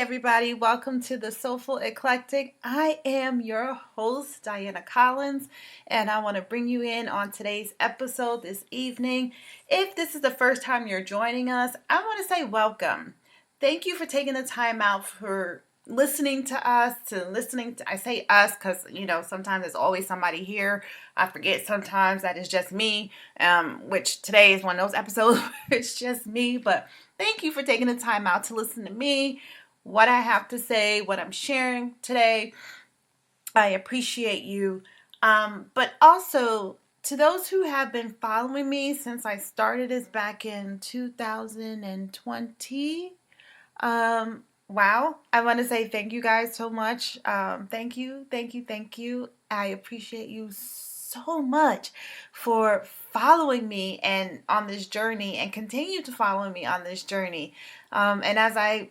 everybody. Welcome to the Soulful Eclectic. I am your host, Diana Collins, and I want to bring you in on today's episode this evening. If this is the first time you're joining us, I want to say welcome. Thank you for taking the time out for listening to us, I say us because, sometimes there's always somebody here. I forget sometimes that it's just me, which today is one of those episodes where it's just me, but thank you for taking the time out to listen to me, what I have to say, what I'm sharing today. I appreciate you. But also, to those who have been following me since I started this back in 2020, wow, I want to say thank you guys so much. Thank you. I appreciate you so much for following me and on this journey and continue to follow me on this journey. And as I,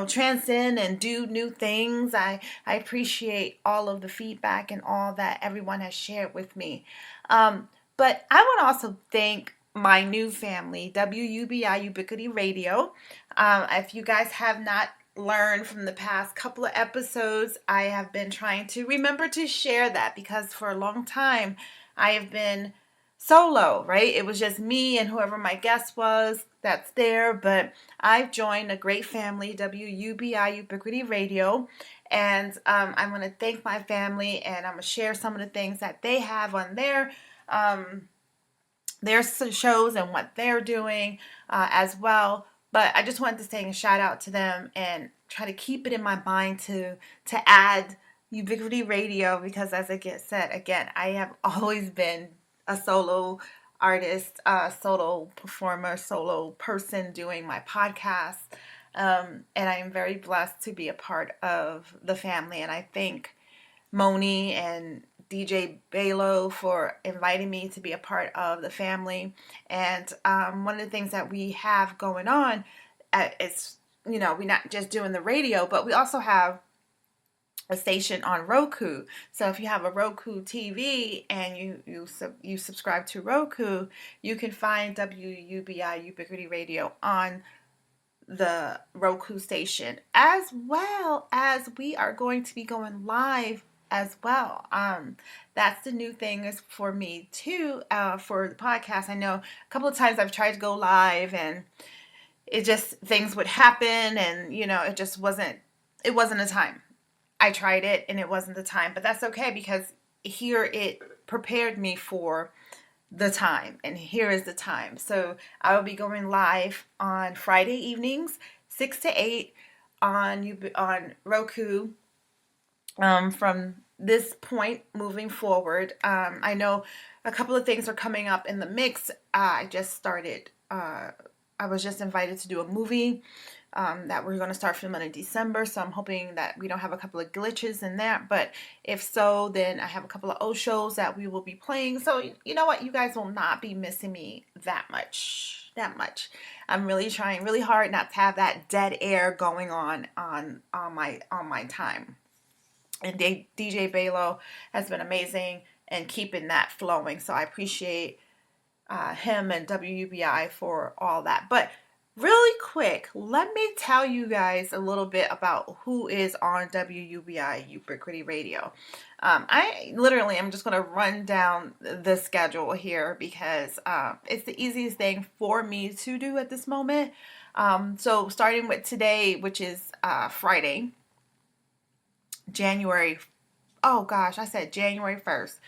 transcend and do new things, I appreciate all of the feedback and all that everyone has shared with me. But I want to also thank my new family, WUBI Ubiquity Radio. If you guys have not learned from the past couple of episodes, I have been trying to remember to share that because for a long time I have been solo, right? It was just me and whoever my guest was that's there, but I've joined a great family, WUBI Ubiquity Radio, and I'm going to thank my family, and I'm going to share some of the things that they have on their shows and what they're doing as well. But I just wanted to say a shout out to them and try to keep it in my mind to add Ubiquity Radio because, as I said, again, I have always been a solo artist, solo performer, solo person doing my podcast. And I am very blessed to be a part of the family. And I thank Moni and DJ Balo for inviting me to be a part of the family. And one of the things that we have going on is, we're not just doing the radio, but we also have a station on Roku. So if you have a Roku TV and you subscribe to Roku, you can find WUBI Ubiquity Radio on the Roku station, as well as we are going to be going live as well. That's the new thing is for me too, for the podcast. I know a couple of times I've tried to go live and things would happen and, it just wasn't a time. I tried it and it wasn't the time, but that's okay because here it prepared me for the time, and here is the time. So I will be going live on Friday evenings, 6 to 8 on Roku. From this point moving forward, I know a couple of things are coming up in the mix. I just started. I was just invited to do a movie that we're going to start filming in December. So I'm hoping that we don't have a couple of glitches in that. But if so, then I have a couple of old shows that we will be playing. So you know what? You guys will not be missing me that much. I'm really trying really hard not to have that dead air going on my time. And DJ Balo has been amazing and keeping that flowing. So I appreciate him and WUBI for all that. But really quick, let me tell you guys a little bit about who is on WUBI Ubiquity Radio. I'm just going to run down the schedule here because it's the easiest thing for me to do at this moment. So starting with today, which is Friday, January 1st.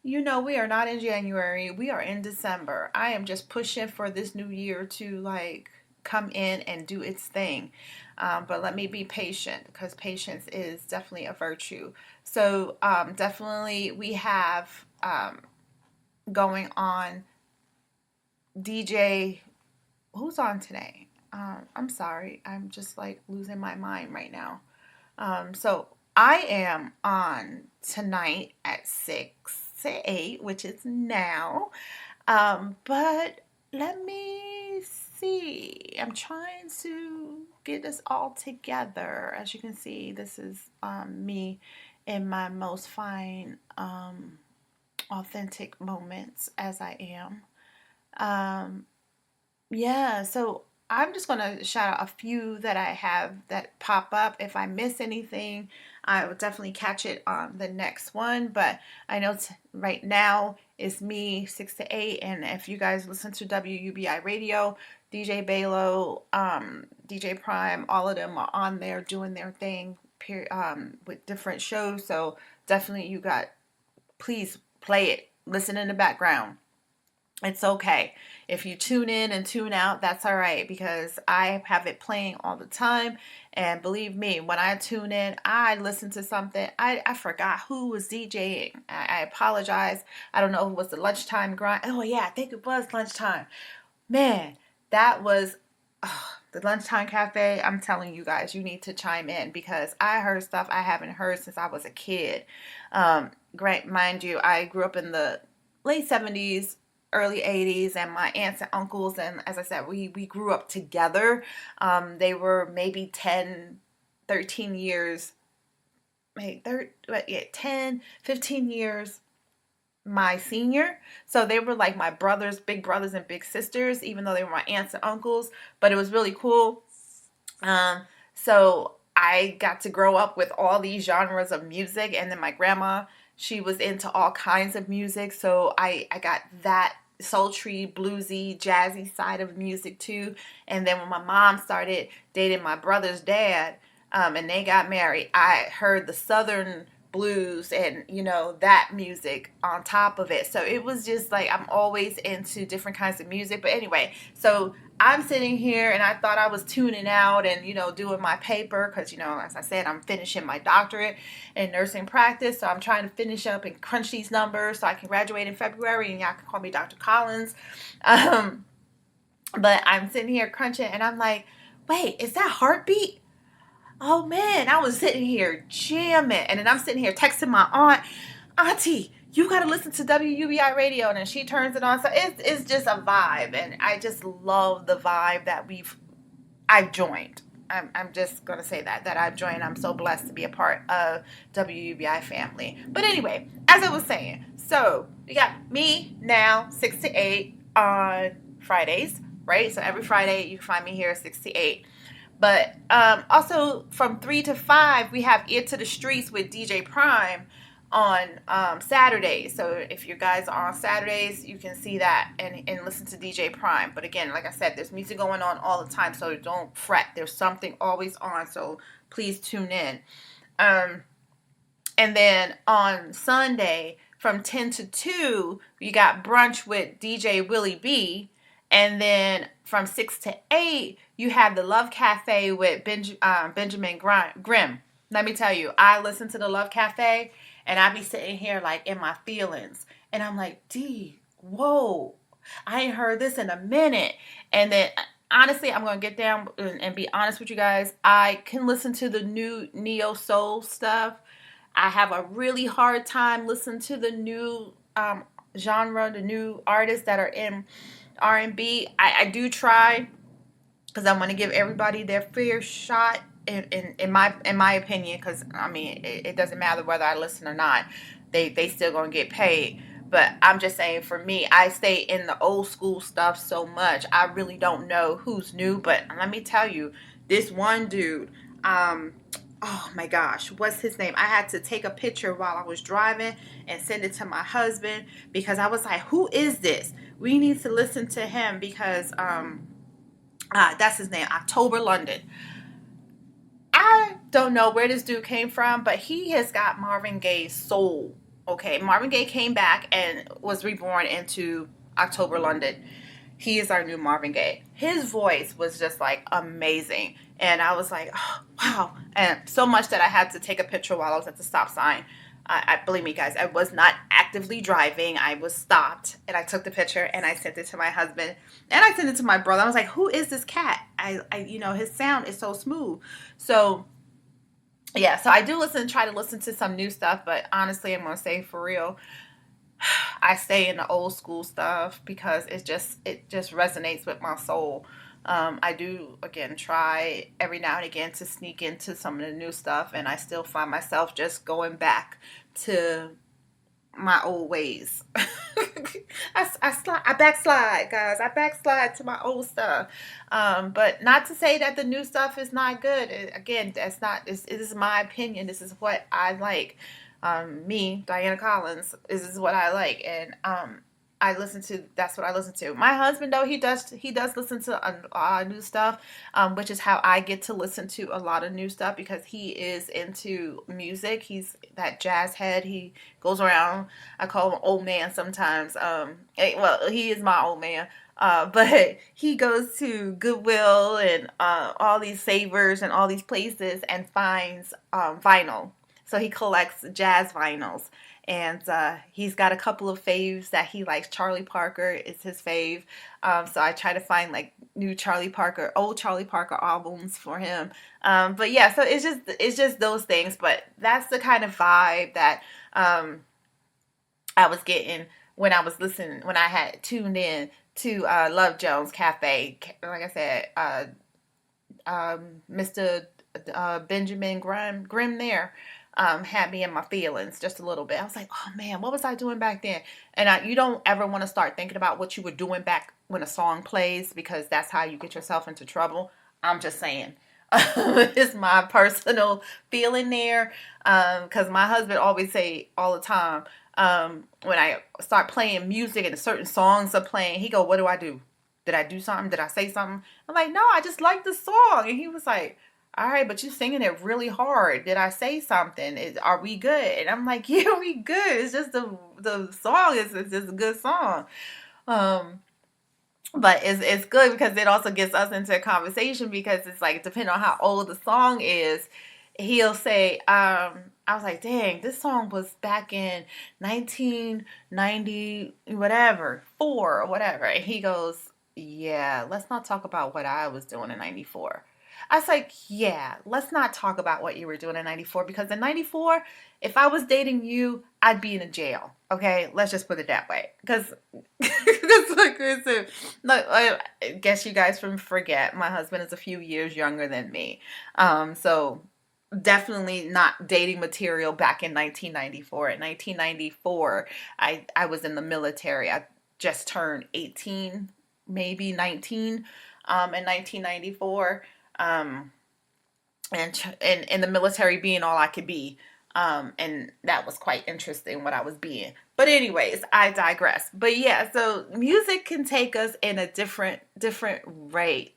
We are not in January. We are in December. I am just pushing for this new year to come in and do its thing. But let me be patient because patience is definitely a virtue. So definitely we have going on DJ. Who's on today? I'm sorry. I'm just losing my mind right now. So I am on tonight at 6 to 8, which is now. But let me see. I'm trying to get this all together. As you can see, this is me in my most fine, authentic moments as I am. So I'm just going to shout out a few that I have that pop up. If I miss anything, I will definitely catch it on the next one. But I know right now it's me, 6 to 8. And if you guys listen to WUBI Radio, DJ Balo, DJ Prime, all of them are on there doing their thing with different shows. So definitely please play it. Listen in the background. It's okay. If you tune in and tune out, that's all right because I have it playing all the time. And believe me, when I tune in, I listen to something. I forgot who was DJing. I apologize. I don't know if it was the lunchtime grind. Oh, yeah, I think it was lunchtime. Man, that was the lunchtime cafe. I'm telling you guys, you need to chime in because I heard stuff I haven't heard since I was a kid. Great, mind you, I grew up in the late 70s, early 80s, and my aunts and uncles, and as I said, we grew up together. They were maybe 10, 13 years, maybe 10, 15 years my senior. So they were like my big brothers and big sisters, even though they were my aunts and uncles. But it was really cool. So I got to grow up with all these genres of music. And then my grandma, she was into all kinds of music. So I got that sultry, bluesy, jazzy side of music too. And then when my mom started dating my brother's dad, and they got married, I heard the Southern blues and that music on top of it. So it was just like I'm always into different kinds of music. But anyway, so I'm sitting here and I thought I was tuning out and doing my paper because as I said, I'm finishing my doctorate in nursing practice. So I'm trying to finish up and crunch these numbers so I can graduate in February and y'all can call me Dr. Collins. But I'm sitting here crunching and I'm like, wait, is that Heartbeat? Oh man, I was sitting here jamming. And then I'm sitting here texting my aunt, Auntie, you got to listen to WUBI Radio. And then she turns it on. So it's just a vibe. And I just love the vibe that I've joined. I'm just going to say that I've joined. I'm so blessed to be a part of WUBI family. But anyway, as I was saying, so you got me now, 6 to 8 on Fridays, right? So every Friday you can find me here 6 to 8. But also from 3 to 5, we have Ear to the Streets with DJ Prime on Saturdays. So if you guys are on Saturdays, you can see that and listen to DJ Prime. But again, like I said, there's music going on all the time, so don't fret. There's something always on, so please tune in. And then on Sunday from 10 to 2, you got Brunch with DJ Willie B. And then from 6 to 8, you have the Love Cafe with Benjamin Grimm. Let me tell you, I listen to the Love Cafe, and I be sitting here like in my feelings. And I'm like, whoa, I ain't heard this in a minute. And then, honestly, I'm going to get down and be honest with you guys. I can listen to the new neo soul stuff. I have a really hard time listening to the new genre, the new artists that are in R&B. I do try because I want to give everybody their fair shot in my opinion, because I mean it doesn't matter whether I listen or not, they still gonna get paid. But I'm just saying, for me, I stay in the old school stuff so much, I really don't know who's new. But let me tell you, this one dude, oh my gosh, what's his name? I had to take a picture while I was driving and send it to my husband because I was like, who is this? We need to listen to him because that's his name, October London. I don't know where this dude came from, but he has got Marvin Gaye's soul. Okay, Marvin Gaye came back and was reborn into October London. He is our new Marvin Gaye. His voice was just like amazing. And I was like, oh, wow. And so much that I had to take a picture while I was at the stop sign. I believe me, guys, I was not actively driving. I was stopped and I took the picture and I sent it to my husband and I sent it to my brother. I was like, who is this cat? His sound is so smooth. So yeah, so I do try to listen to some new stuff, but honestly, I'm going to say for real, I stay in the old school stuff because it just resonates with my soul. I do, again, try every now and again to sneak into some of the new stuff, and I still find myself just going back to my old ways. I I backslide, guys. I backslide to my old stuff. But not to say that the new stuff is not good. Again, that's not. This is my opinion. This is what I like. Me, Diana Collins, this is what I like, and I listen to. That's what I listen to. My husband, though, he does listen to new stuff, which is how I get to listen to a lot of new stuff because he is into music. He's that jazz head. He goes around. I call him old man sometimes. Well, he is my old man. But he goes to Goodwill and all these savers and all these places and finds vinyl. So he collects jazz vinyls. And he's got a couple of faves that he likes. Charlie Parker is his fave. So I try to find like new old Charlie Parker albums for him. But yeah, so it's just those things. But that's the kind of vibe that I was getting when I was listening, when I had tuned in to Love Jones Cafe. Like I said, Mr. Benjamin Grimm there had me in my feelings just a little bit. I was like, oh man, what was I doing back then? And you don't ever want to start thinking about what you were doing back when a song plays because that's how you get yourself into trouble. I'm just saying. It's my personal feeling there because my husband always say all the time when I start playing music and certain songs are playing, he go, what do I do? Did I do something? Did I say something? I'm like, no, I just like the song. And he was like, all right, but you're singing it really hard. Did I say something? Are we good? And I'm like, yeah, we good. It's just the song is just a good song. Um, but it's good because it also gets us into a conversation because it's like, depending on how old the song is, he'll say, I was like, dang, this song was back in 1990, whatever, 4 or whatever. And he goes, yeah, let's not talk about what I was doing in 94. I was like, yeah, let's not talk about what you were doing in 94 because in 94, if I was dating you, I'd be in a jail. Okay, let's just put it that way. Because look, I guess you guys forget my husband is a few years younger than me. So definitely not dating material back in 1994. In 1994, I was in the military. I just turned 18, maybe 19, in 1994. And in the military being all I could be. And that was quite interesting what I was being. But anyways, I digress. But yeah, so music can take us in a different rate,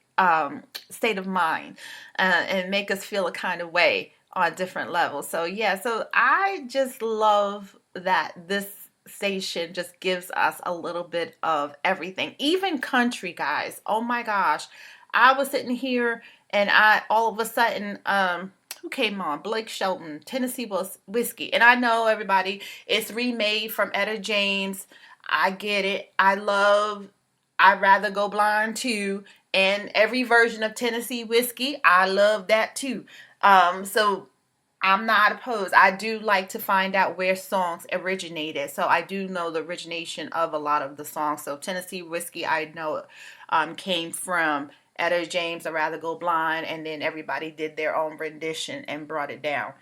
state of mind, and make us feel a kind of way on different levels. So yeah, so I just love that this station just gives us a little bit of everything, even country, guys. Oh my gosh, I was sitting here and I all of a sudden who came on? Blake Shelton, Tennessee Whiskey. And I know everybody, it's remade from Etta James. I get it. I'd rather go blind too. And every version of Tennessee Whiskey, I love that too. So I'm not opposed. I do like to find out where songs originated. So I do know the origination of a lot of the songs. So Tennessee Whiskey, I know came from Etta James, I'd Rather Go Blind, and then everybody did their own rendition and brought it down.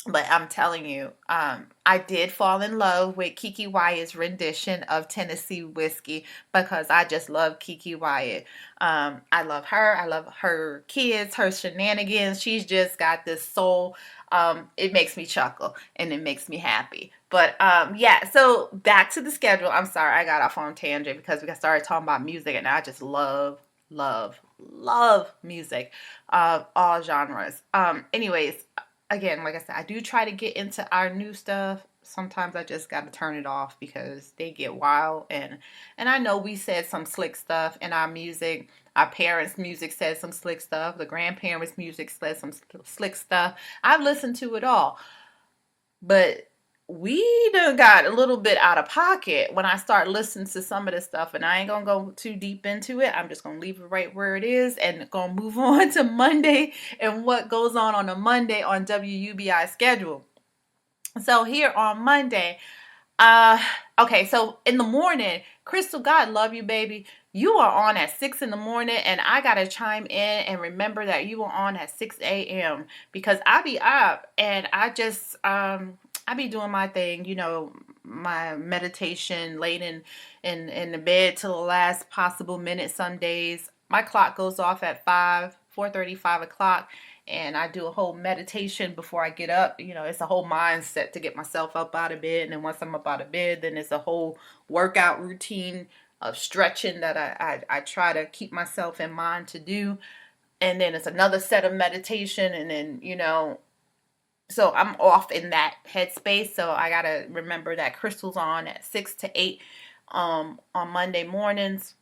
But I'm telling you, I did fall in love with Kiki Wyatt's rendition of Tennessee Whiskey because I just love Kiki Wyatt. I love her. I love her kids, her shenanigans. She's just got this soul. It makes me chuckle and it makes me happy. But yeah, so back to the schedule. I'm sorry, I got off on a tangent because we started talking about music and I just love music of all genres. Anyways, again, like I said, I do try to get into our new stuff. Sometimes I just got to turn it off because they get wild. And I know we said some slick stuff in our music. Our parents' music said some slick stuff. The grandparents' music said some slick stuff. I've listened to it all. But we done got a little bit out of pocket when I start listening to some of this stuff, and I ain't gonna go too deep into it. I'm just gonna leave it right where it is and gonna move on to Monday and what goes on a Monday on WUBI schedule. So here on Monday, okay, so in the morning, Crystal, God love you, baby. You are on at 6 in the morning, and I gotta chime in and remember that you are on at 6 a.m. because I be up and I just I be doing my thing, my meditation late in the bed till the last possible minute. Some days my clock goes off at 4:30, 5 o'clock, and I do a whole meditation before I get up. You know, it's a whole mindset to get myself up out of bed, and then once I'm up out of bed, then it's a whole workout routine of stretching that I try to keep myself in mind to do. And then it's another set of meditation, and then, you know, so I'm off in that headspace. So I gotta remember that Crystal's on at 6 to 8 on Monday mornings,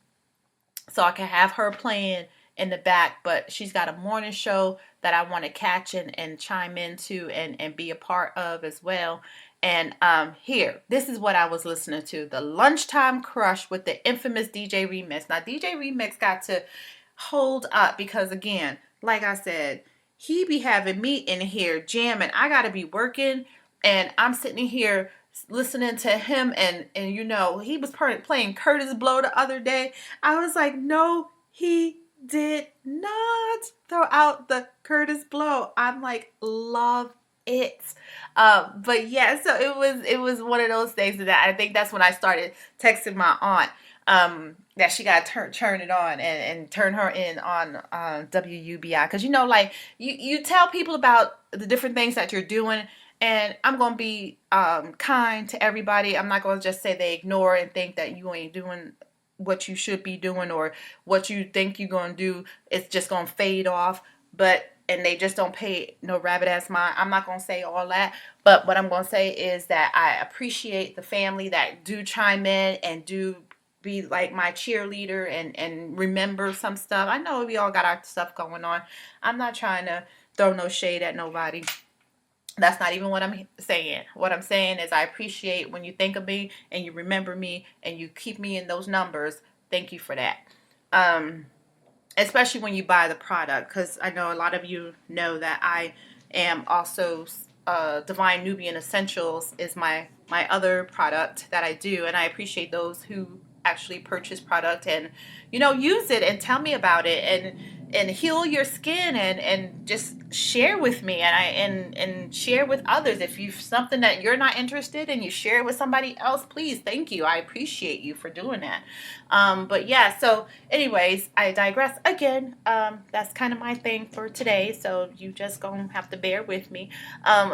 so I can have her playing in the back. But she's got a morning show that I want to catch and chime into and be a part of as well. And here, this is what I was listening to: the Lunchtime Crush with the infamous DJ Remix. Now, DJ Remix got to hold up because, again, like I said, he be having me in here jamming. I gotta be working, and I'm sitting here listening to him, and you know, he was playing Curtis Blow the other day. I was like, no, he did not throw out the Curtis Blow. I'm like, love it. But yeah, so it was one of those things that I think that's when I started texting my aunt that she got to turn it on and turn her in on WUBI, because, you know, like, you tell people about the different things that you're doing, and I'm gonna be kind to everybody. I'm not gonna just say they ignore and think that you ain't doing what you should be doing, or what you think you're gonna do, it's just gonna fade off, and they just don't pay no rabbit ass mind. I'm not gonna say all that, but what I'm gonna say is that I appreciate the family that do chime in and do be like my cheerleader and remember some stuff. I know we all got our stuff going on. I'm not trying to throw no shade at nobody. That's not even what I'm saying. What I'm saying is I appreciate when you think of me and you remember me and you keep me in those numbers. Thank you for that. Especially when you buy the product, because I know a lot of you know that I am also Divine Nubian Essentials is my other product that I do, and I appreciate those who actually purchase product and, you know, use it and tell me about it and heal your skin and just share with me, and share with others. If you've something that you're not interested in, you share it with somebody else, please. Thank you. I appreciate you for doing that. But yeah, so anyways, I digress again. That's kind of my thing for today, so you just gonna have to bear with me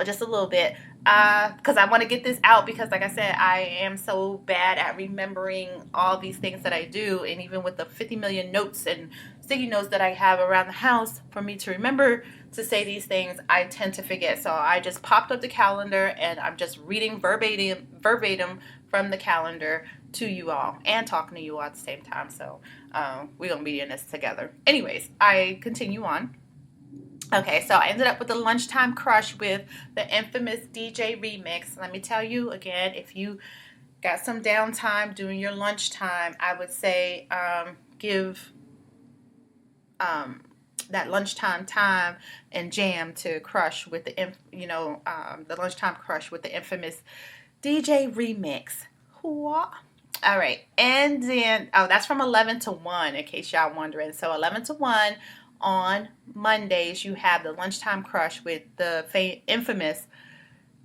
just a little bit, because I want to get this out, because like I said, I am so bad at remembering all these things that I do, and even with the 50 million notes and sticky notes that I have around the house for me to remember to say these things, I tend to forget. So I just popped up the calendar, and I'm just reading verbatim from the calendar to you all and talking to you all at the same time. So we're gonna be in this together. Anyways, I continue on. Okay, so I ended up with the Lunchtime Crush with the infamous DJ Remix. Let me tell you again, if you got some downtime during your lunchtime, I would say give that lunchtime time and jam to Crush with the Lunchtime Crush with the infamous DJ Remix. All right, and then that's from 11 to 1, in case y'all wondering. So 11 to 1 on Mondays, you have the Lunchtime Crush with the infamous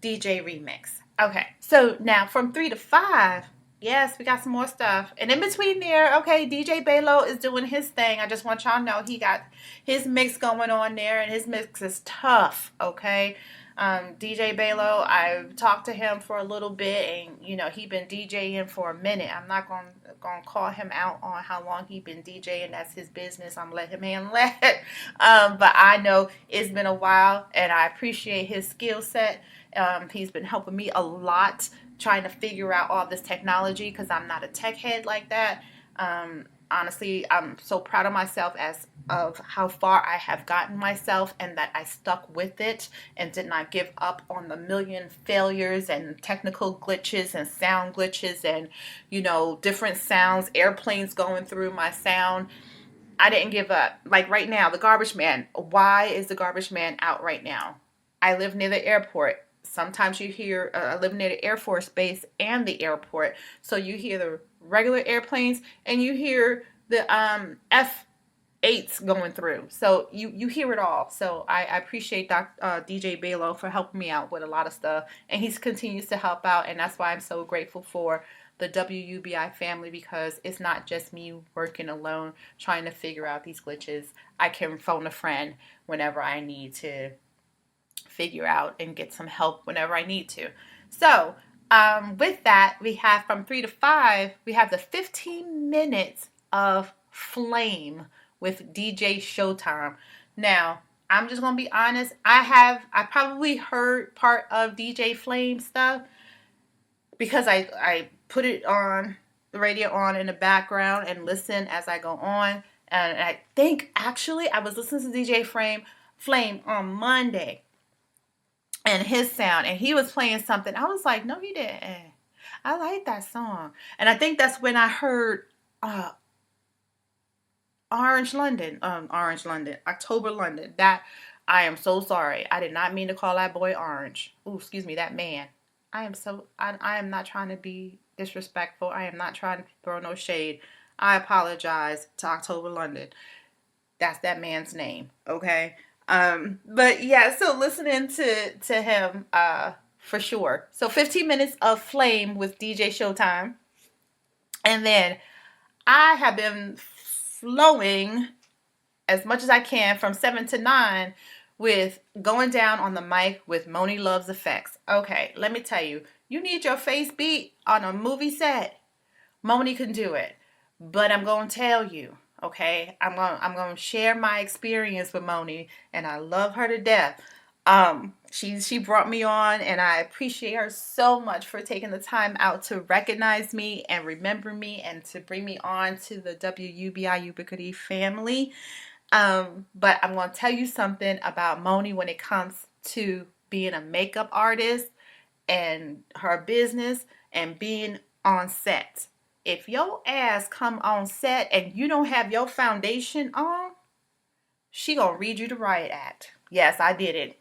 DJ Remix. Okay, so now from 3 to 5, yes, we got some more stuff. And in between there, okay, DJ Balo is doing his thing. I just want y'all to know he got his mix going on there, and his mix is tough, okay? DJ Balo, I've talked to him for a little bit, and, you know, he been DJing for a minute. I'm not going to call him out on how long he been DJing. That's his business. I'm going to let him handle that. But I know it's been a while, and I appreciate his skill set. He's been helping me a lot trying to figure out all this technology, because I'm not a tech head like that. Honestly, I'm so proud of myself of how far I have gotten myself, and that I stuck with it and did not give up on the million failures and technical glitches and sound glitches and, you know, different sounds, airplanes going through my sound. I didn't give up. Like right now, the garbage man. Why is the garbage man out right now? I live near the airport. Sometimes you hear, I live near the Air Force Base and the airport, so you hear the regular airplanes and you hear the eights going through. So you hear it all. So I appreciate DJ Balo for helping me out with a lot of stuff, and he continues to help out, and that's why I'm so grateful for the WUBI family, because it's not just me working alone trying to figure out these glitches. I can phone a friend whenever I need to figure out and get some help whenever I need to. So with that, we have from 3 to 5, we have the 15 minutes of Flame with DJ Showtime. Now, I'm just gonna be honest. I probably heard part of DJ Flame stuff because I put it on the radio on in the background and listen as I go on. And I think actually I was listening to DJ Flame on Monday and his sound, and he was playing something. I was like, no, he didn't. I like that song. And I think that's when I heard Orange London, October London. That, I am so sorry. I did not mean to call that boy Orange. Ooh, excuse me, that man. I am not trying to be disrespectful. I am not trying to throw no shade. I apologize to October London. That's that man's name, okay? But yeah, so listening to him, for sure. So 15 minutes of Flame with DJ Showtime. And then I have been flowing as much as I can from 7 to 9 with Going Down on the Mic with Moni Loves Effects. Okay, let me tell you, you need your face beat on a movie set. Moni can do it. But I'm going to tell you, okay? I'm going to share my experience with Moni, and I love her to death. She brought me on, and I appreciate her so much for taking the time out to recognize me and remember me and to bring me on to the WUBI Ubiquity family. But I'm going to tell you something about Moni when it comes to being a makeup artist and her business and being on set. If your ass come on set and you don't have your foundation on, she gonna read you the riot act. Yes, I did it.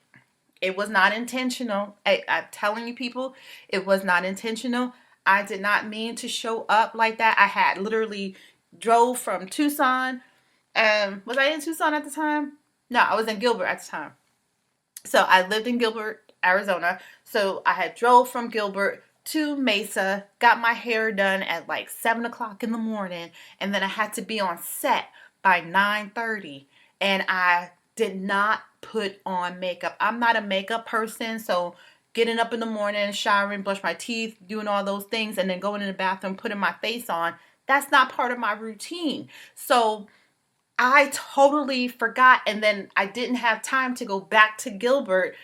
It was not intentional. I'm telling you people, it was not intentional. I did not mean to show up like that. I had literally drove from Tucson. Was I in Tucson at the time? No, I was in Gilbert at the time. So I lived in Gilbert, Arizona. So I had drove from Gilbert to Mesa, got my hair done at like 7 o'clock in the morning, and then I had to be on set by 9:30. And I did not put on makeup. I'm not a makeup person, so getting up in the morning, showering, brush my teeth, doing all those things, and then going in the bathroom, putting my face on, that's not part of my routine. So I totally forgot, and then I didn't have time to go back to Gilbert,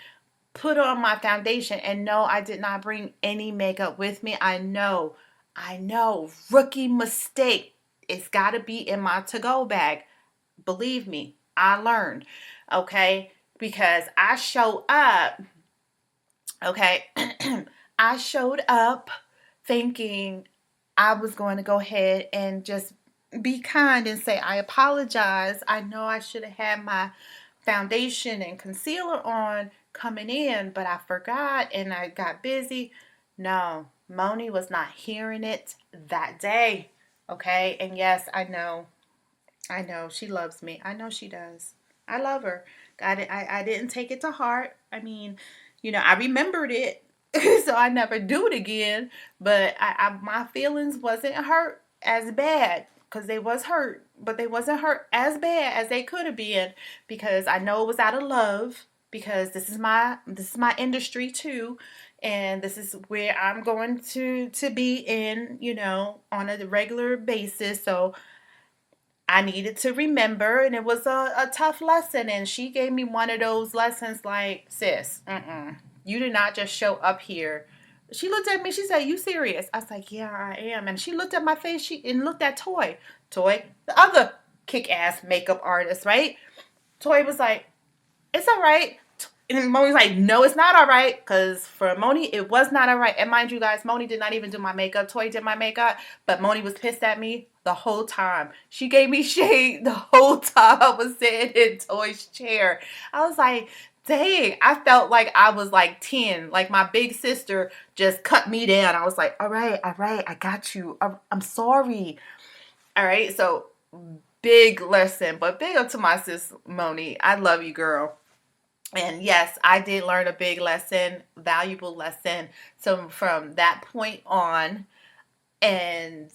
put on my foundation, and no, I did not bring any makeup with me. I know, rookie mistake. It's got to be in my to-go bag. Believe me, I learned, okay? Because I showed up, okay? I showed up thinking I was going to go ahead and just be kind and say, I apologize. I know I should have had my foundation and concealer on coming in, but I forgot and I got busy. No, Moni was not hearing it that day, okay? And yes, I know she loves me. I know she does. I love her. I didn't take it to heart. I mean, I remembered it, so I never do it again. But my feelings wasn't hurt as bad because they was hurt, but they wasn't hurt as bad as they could have been because I know it was out of love. Because this is my industry too, and this is where I'm going to be in, on a regular basis. So I needed to remember, and it was a tough lesson. And she gave me one of those lessons like, sis, you did not just show up here. She looked at me, she said, you serious? I was like, yeah, I am. And she looked at my face, and looked at Toy, the other kick-ass makeup artist, right? Toy was like, it's all right. And Moni's like, no, it's not all right. Because for Moni, it was not all right. And mind you guys, Moni did not even do my makeup. Toy did my makeup. But Moni was pissed at me the whole time. She gave me shade the whole time I was sitting in Toy's chair. I was like, dang. I felt like I was like 10. Like my big sister just cut me down. I was like, all right. I got you. I'm sorry. All right. So big lesson. But big up to my sis Moni. I love you, girl. And yes, I did learn a big lesson, valuable lesson. So from that point on and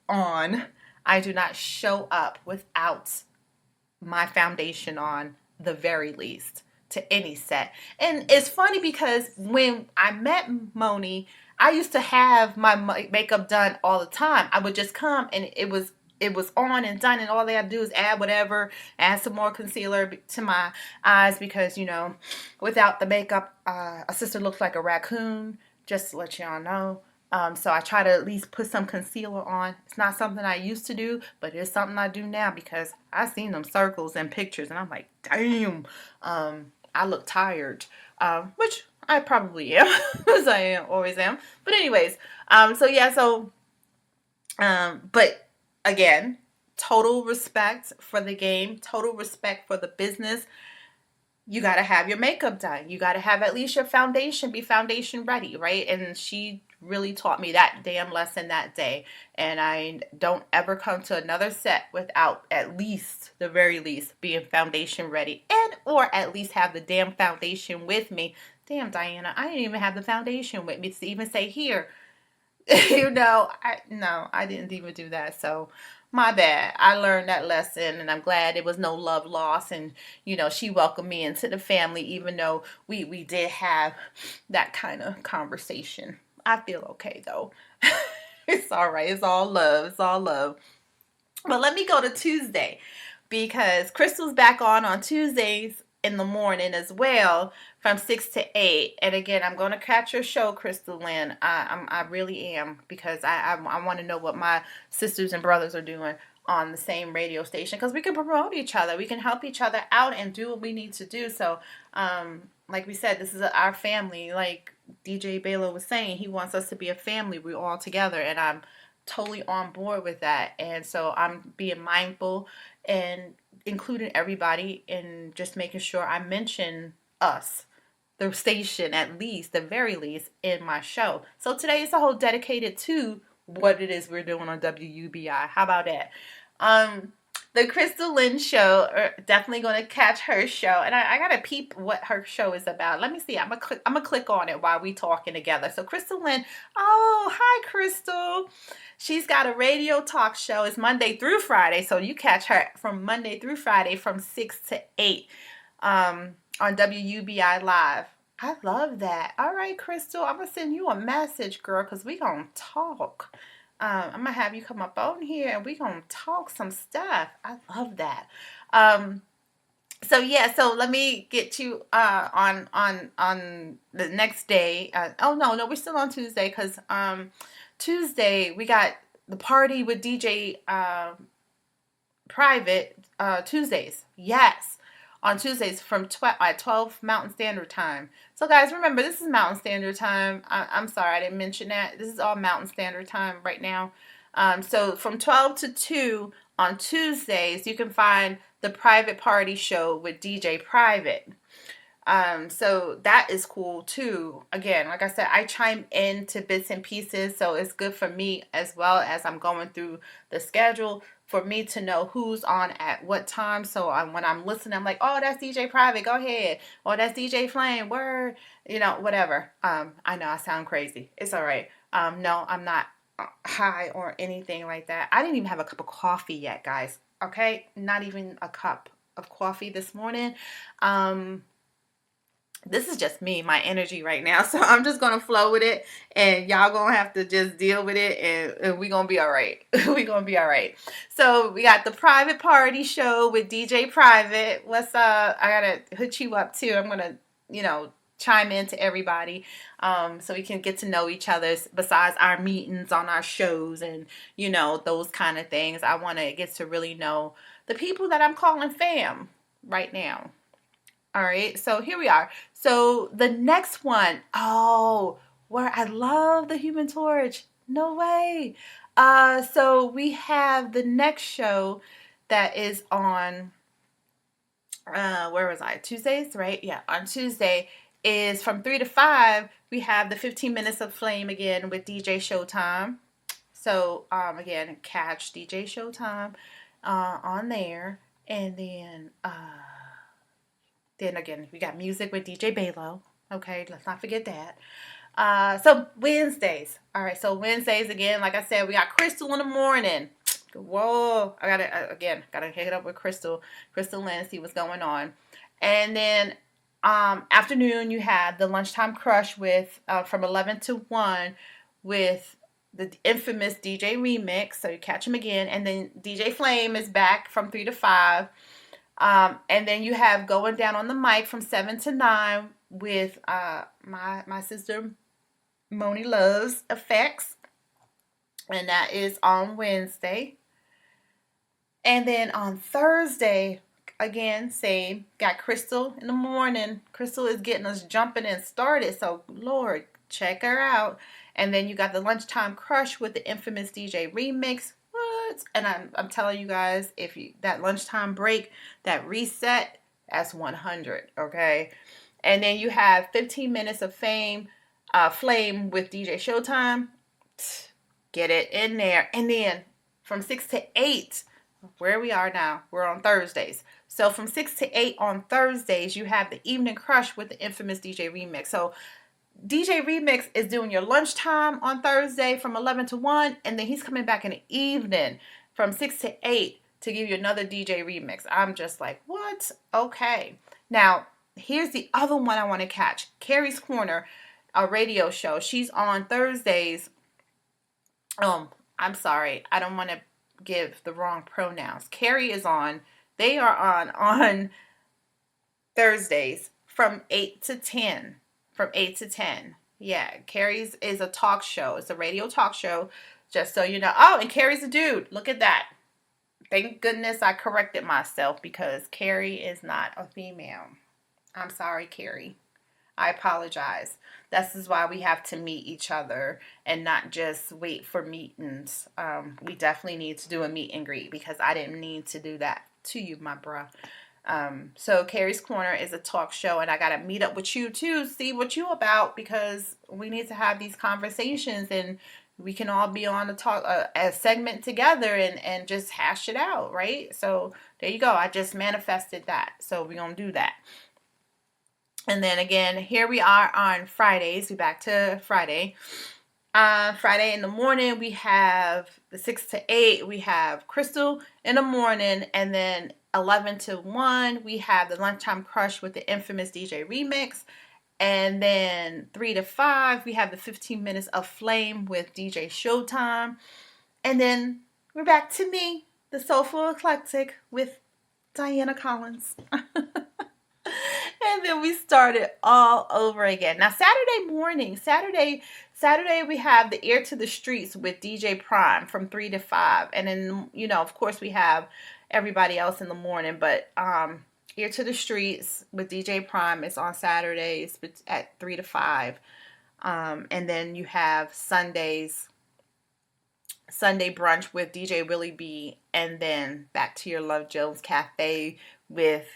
on, I do not show up without my foundation on, the very least, to any set. And it's funny because when I met Moni, I used to have my makeup done all the time. I would just come and it was on and done, and all they had to do is add whatever, add some more concealer to my eyes, because without the makeup, a sister looks like a raccoon, just to let y'all know. So I try to at least put some concealer on. It's not something I used to do, but it's something I do now, because I seen them circles and pictures and I'm like, damn, I look tired, which I probably am, as I always am. But anyways, so yeah, but again, total respect for the game, total respect for the business. You got to have your makeup done. You got to have at least your foundation, be foundation ready, right? And she really taught me that damn lesson that day. And I don't ever come to another set without at least, the very least, being foundation ready, and or at least have the damn foundation with me. Damn, Diana, I didn't even have the foundation with me to even say, here. I didn't even do that. So my bad. I learned that lesson, and I'm glad it was no love lost. And she welcomed me into the family, even though we did have that kind of conversation. I feel okay though. It's all right. It's all love. It's all love. But let me go to Tuesday, because Crystal's back on Tuesdays in the morning as well, from 6 to 8. And again, I'm going to catch your show, Crystal Lynn. I really am, because I want to know what my sisters and brothers are doing on the same radio station, because we can promote each other. We can help each other out and do what we need to do. So, like we said, this is our family. Like DJ Balo was saying, he wants us to be a family. We're all together, and I'm totally on board with that. And so I'm being mindful and including everybody, and just making sure I mention us, the station, at least, the very least, in my show. So today is a whole dedicated to what it is we're doing on WUBI. How about that? The Crystal Lynn show, definitely going to catch her show, and I gotta peep what her show is about. Let me see. I'm gonna click on it while we talking together. So Crystal Lynn, oh hi Crystal. She's got a radio talk show. It's Monday through Friday, so you catch her from Monday through Friday from 6 to 8 on WUBI Live. I love that. All right, Crystal, I'm going to send you a message, girl, because we going to talk. I'm going to have you come up on here, and we going to talk some stuff. I love that. So yeah, so let me get you on the next day. No, we're still on Tuesday, because Tuesday we got the party with DJ Private. Tuesdays, yes, on Tuesdays from 12 Mountain Standard Time. So guys, remember, this is Mountain Standard Time. I'm sorry I didn't mention that. This is all Mountain Standard Time right now. So from 12 to 2 on Tuesdays, you can find the private party show with DJ Private. So that is cool too. Again, like I said, I chime into bits and pieces, so it's good for me as well, as I'm going through the schedule, for me to know who's on at what time. So when I'm listening, I'm like, oh, that's DJ Private, go ahead. Or that's DJ Flame, word, whatever. I know I sound crazy. It's all right. No, I'm not high or anything like that. I didn't even have a cup of coffee yet, guys. Okay, not even a cup of coffee this morning. This is just me, my energy right now. So I'm just going to flow with it, and y'all going to have to just deal with it, and we're going to be all right. We're going to be all right. So we got the private party show with DJ Private. What's up? I got to hook you up too. I'm going to, chime into everybody, so we can get to know each other besides our meetings on our shows and, those kind of things. I want to get to really know the people that I'm calling fam right now. All right, so here we are. So the next one, where I love the Human Torch. No way. So we have the next show that is on, where was I? Tuesdays, right? Yeah, on Tuesday is from 3 to 5. We have the 15 Minutes of Flame again with DJ Showtime. So, again, catch DJ Showtime. on there. And then again, we got music with DJ Balo. Okay, let's not forget that. So Wednesdays. All right, so Wednesdays again, like I said, we got Crystal in the morning. Whoa, I gotta hit it up with Crystal Lynn, see what's going on. And then afternoon, you have the lunchtime crush with from 11 to 1 with the infamous DJ Remix. So you catch him again, and then DJ Flame is back from 3 to 5. And then you have going down on the mic from 7 to 9 with my sister Moni Loves Effects, and that is on Wednesday. And then on Thursday, again, same. Got Crystal in the morning. Crystal is getting us jumping and started. So, Lord, check her out. And then you got the lunchtime crush with the infamous DJ Remix. What? And I'm telling you guys, if you that lunchtime break, that reset, that's 100. Okay. And then you have 15 minutes of flame with DJ Showtime. Get it in there. And then from 6 to 8, where we are now, we're on Thursdays. So from 6 to 8 on Thursdays, you have the evening crush with the infamous DJ Remix. So DJ Remix is doing your lunchtime on Thursday from 11 to 1, and then he's coming back in the evening from 6 to 8 to give you another DJ Remix. I'm just like, what? Okay. Now, here's the other one I want to catch. Carrie's Corner, a radio show. She's on Thursdays. I'm sorry. I don't want to give the wrong pronouns. Carrie is on. They are on Thursdays from 8 to 10. From 8 to 10. Yeah, Carrie's is a talk show. It's a radio talk show, just so you know. Oh, and Carrie's a dude. Look at that. Thank goodness I corrected myself because Carrie is not a female. I'm sorry, Carrie. I apologize. This is why we have to meet each other and not just wait for meetings. We definitely need to do a meet and greet because I didn't need to do that to you, my bruh. So Carrie's Corner is a talk show, and I got to meet up with you too, see what you about, because we need to have these conversations and we can all be on a segment together and just hash it out, right? So there you go. I just manifested that. So we're going to do that. And then again, here we are on Fridays. We're back to Friday. Friday in the morning, we have the 6 to 8. We have Crystal in the morning. And then 11 to 1, we have the lunchtime crush with the infamous DJ Remix. And then 3 to 5, we have the 15 minutes of flame with DJ Showtime. And then we're back to me, the Soulful Eclectic, with Diana Collins. And then we started all over again. Now, Saturday, we have the Ear to the Streets with DJ Prime from 3 to 5. And then, of course, we have everybody else in the morning. But Ear to the Streets with DJ Prime is on Saturdays at 3 to 5. And then you have Sunday brunch with DJ Willie B. And then back to your Love Jones Cafe with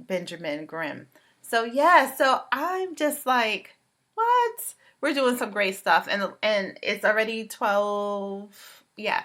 Benjamin Grimm. So yeah, so I'm just like, what? We're doing some great stuff, and it's already 12. Yeah.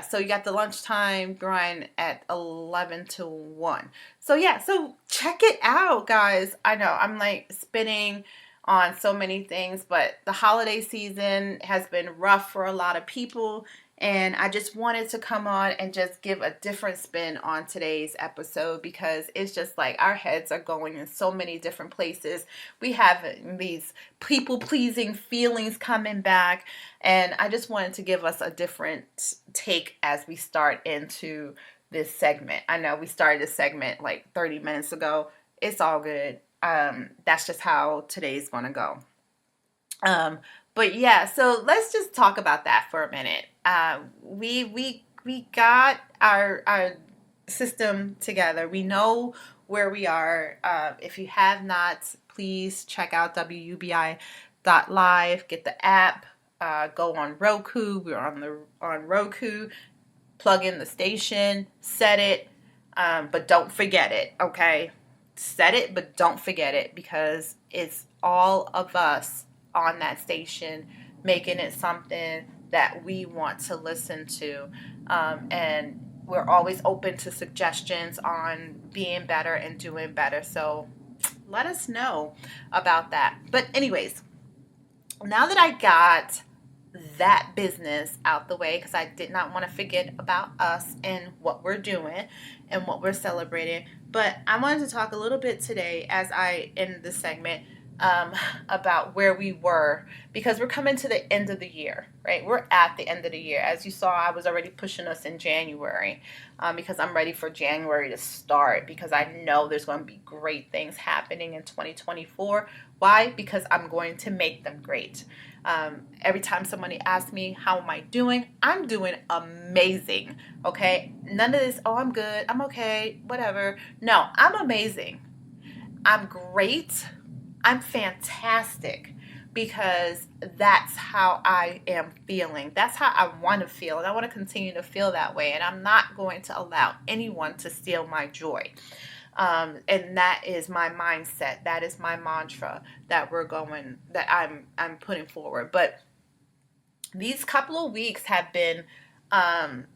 So you got the lunchtime grind at 11 to 1. So yeah, so check it out, guys. I know I'm like spinning on so many things, but the holiday season has been rough for a lot of people. And I just wanted to come on and just give a different spin on today's episode because it's just like our heads are going in so many different places. We have these people-pleasing feelings coming back. And I just wanted to give us a different take as we start into this segment. I know we started this segment like 30 minutes ago. It's all good. That's just how today's going to go. But yeah, so let's just talk about that for a minute. We got our system together. We know where we are. If you have not, please check out WUBI.live. Get the app. Go on Roku. We're on Roku. Plug in the station. Set it. But don't forget it. Okay. Set it, but don't forget it because it's all of us on that station, making it something that we want to listen to. And we're always open to suggestions on being better and doing better. So let us know about that. But anyways, now that I got that business out the way, because I did not want to forget about us and what we're doing and what we're celebrating. But I wanted to talk a little bit today as I end this segment um, about where we were, because we're coming to the end of the year, right? We're at the end of the year. As you saw, I was already pushing us in January because I'm ready for January to start, because I know there's going to be great things happening in 2024. Why? Because I'm going to make them great. Every time somebody asks me, how am I doing? I'm doing amazing. Okay. None of this, oh, I'm good. I'm okay. Whatever. No, I'm amazing. I'm great. I'm fantastic, because that's how I am feeling. That's how I want to feel. And I want to continue to feel that way. And I'm not going to allow anyone to steal my joy. And that is my mindset. That is my mantra that I'm putting forward. But these couple of weeks have been, um,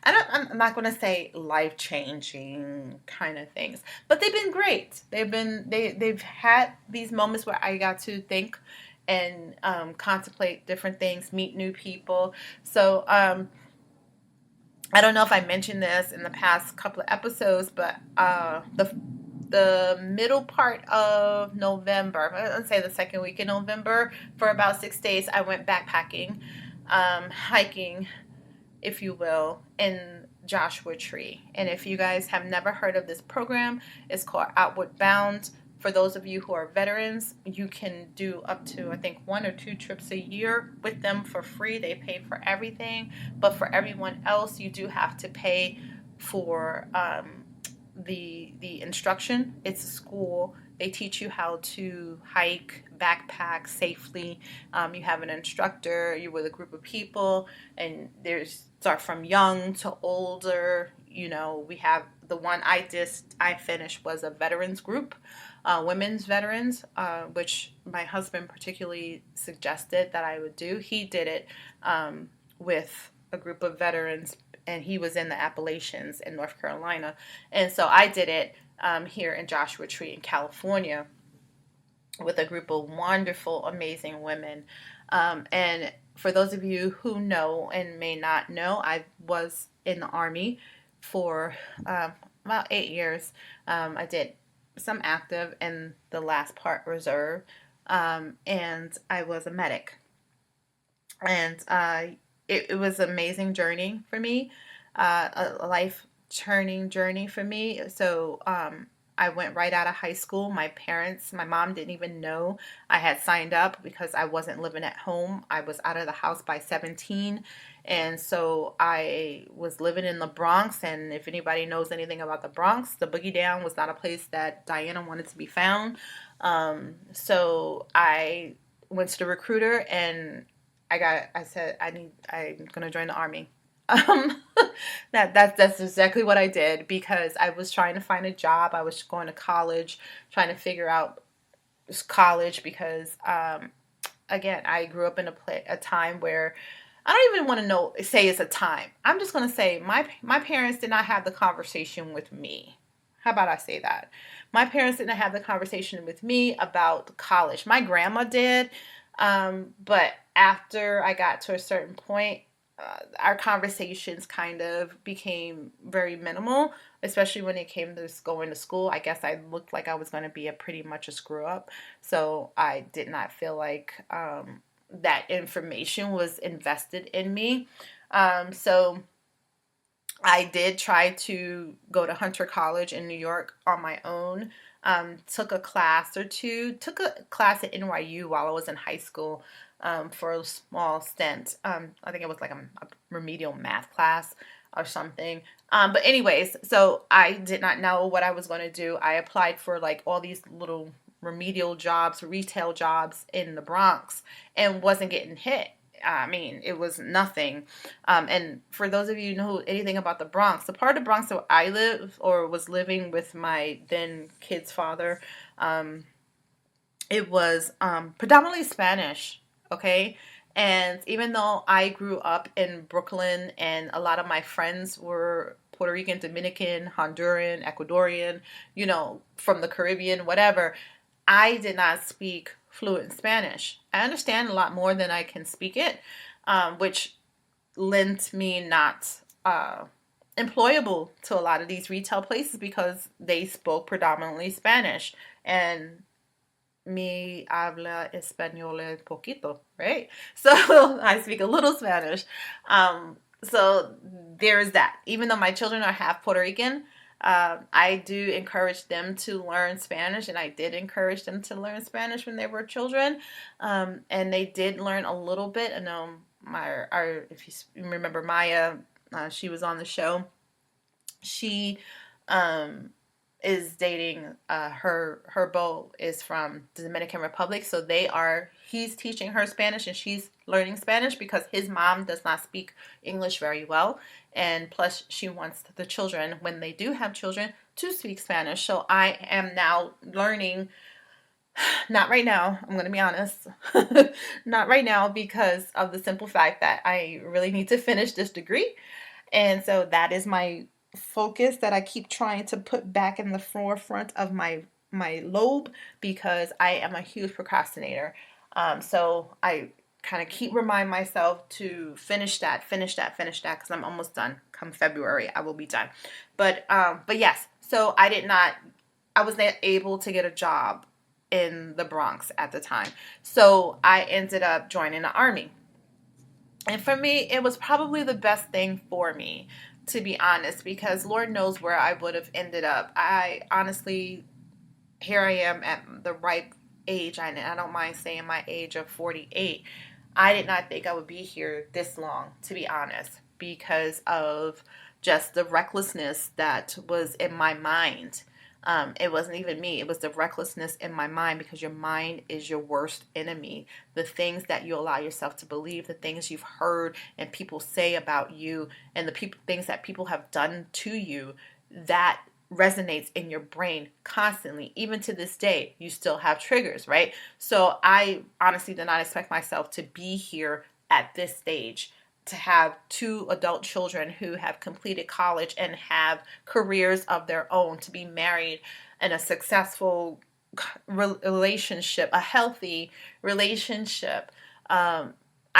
I'm not going to say life changing kind of things, but they've been great. They've had these moments where I got to think and contemplate different things, meet new people. So I don't know if I mentioned this in the past couple of episodes, but the middle part of November, let's say the second week in November, for about 6 days, I went backpacking, hiking, if you will, in Joshua Tree. And if you guys have never heard of this program, it's called Outward Bound. For those of you who are veterans, you can do up to, I think, 1 or 2 trips a year with them for free. They pay for everything. But for everyone else, you do have to pay for the instruction. It's a school. They teach you how to hike, backpack safely. You have an instructor. You're with a group of people, and there's start from young to older. You know, we have the one I finished was a veterans group, women's veterans, which my husband particularly suggested that I would do. He did it with a group of veterans, and he was in the Appalachians in North Carolina. And so I did it here in Joshua Tree in California with a group of wonderful, amazing women. And for those of you who know and may not know, I was in the Army for about 8 years. I did some active and the last part reserve. And I was a medic. And it was an amazing journey for me, a life turning journey for me. So I went right out of high school. My mom didn't even know I had signed up because I wasn't living at home. I was out of the house by 17. And so I was living in the Bronx. And if anybody knows anything about the Bronx, the Boogie Down was not a place that Diana wanted to be found. So I went to the recruiter and I said, I'm going to join the Army. That's exactly what I did, because I was trying to find a job. I was going to college, trying to figure out college, because again, I grew up in a time where I don't even want to say it's a time. I'm just going to say my parents did not have the conversation with me. How about I say that? My parents didn't have the conversation with me about college. My grandma did, but after I got to a certain point, our conversations kind of became very minimal, especially when it came to going to school. I guess I looked like I was going to be pretty much a screw up. So I did not feel like that information was invested in me. So I did try to go to Hunter College in New York on my own. Took a class or two. Took a class at NYU while I was in high school for a small stint. I think it was like a remedial math class or something. But anyways, so I did not know what I was going to do. I applied for like all these little remedial jobs, retail jobs in the Bronx, and wasn't getting hit. I mean, it was nothing. And for those of you who know anything about the Bronx, the part of the Bronx that I live or was living with my then kid's father, it was predominantly Spanish, okay? And even though I grew up in Brooklyn and a lot of my friends were Puerto Rican, Dominican, Honduran, Ecuadorian, from the Caribbean, whatever, I did not speak fluent Spanish. I understand a lot more than I can speak it, which lent me not employable to a lot of these retail places because they spoke predominantly Spanish. And mi habla español poquito, right? So I speak a little Spanish. So there's that. Even though my children are half Puerto Rican, I do encourage them to learn Spanish, and I did encourage them to learn Spanish when they were children, and they did learn a little bit. And if you remember Maya, she was on the show. She um, is dating her beau is from the Dominican Republic, so he's teaching her Spanish and she's learning Spanish because his mom does not speak English very well, and plus she wants the children, when they do have children, to speak Spanish. So I am now learning. Not right now, I'm going to be honest. Not right now, because of the simple fact that I really need to finish this degree. And so that is my focus that I keep trying to put back in the forefront of my lobe, because I am a huge procrastinator. So I kind of keep reminding myself to finish that, because I'm almost done. Come February, I will be done. But yes, so I was not able to get a job in the Bronx at the time. So I ended up joining the Army. And for me, it was probably the best thing for me, to be honest, because Lord knows where I would have ended up. I honestly, here I am at the ripe age, I don't mind saying my age of 48. I did not think I would be here this long, to be honest, because of just the recklessness that was in my mind. It wasn't even me. It was the recklessness in my mind, because your mind is your worst enemy. The things that you allow yourself to believe, the things you've heard and people say about you, and the things that people have done to you, that resonates in your brain constantly. Even to this day, you still have triggers, right? So I honestly did not expect myself to be here at this stage, to have two adult children who have completed college and have careers of their own, to be married in a successful relationship, a healthy relationship. I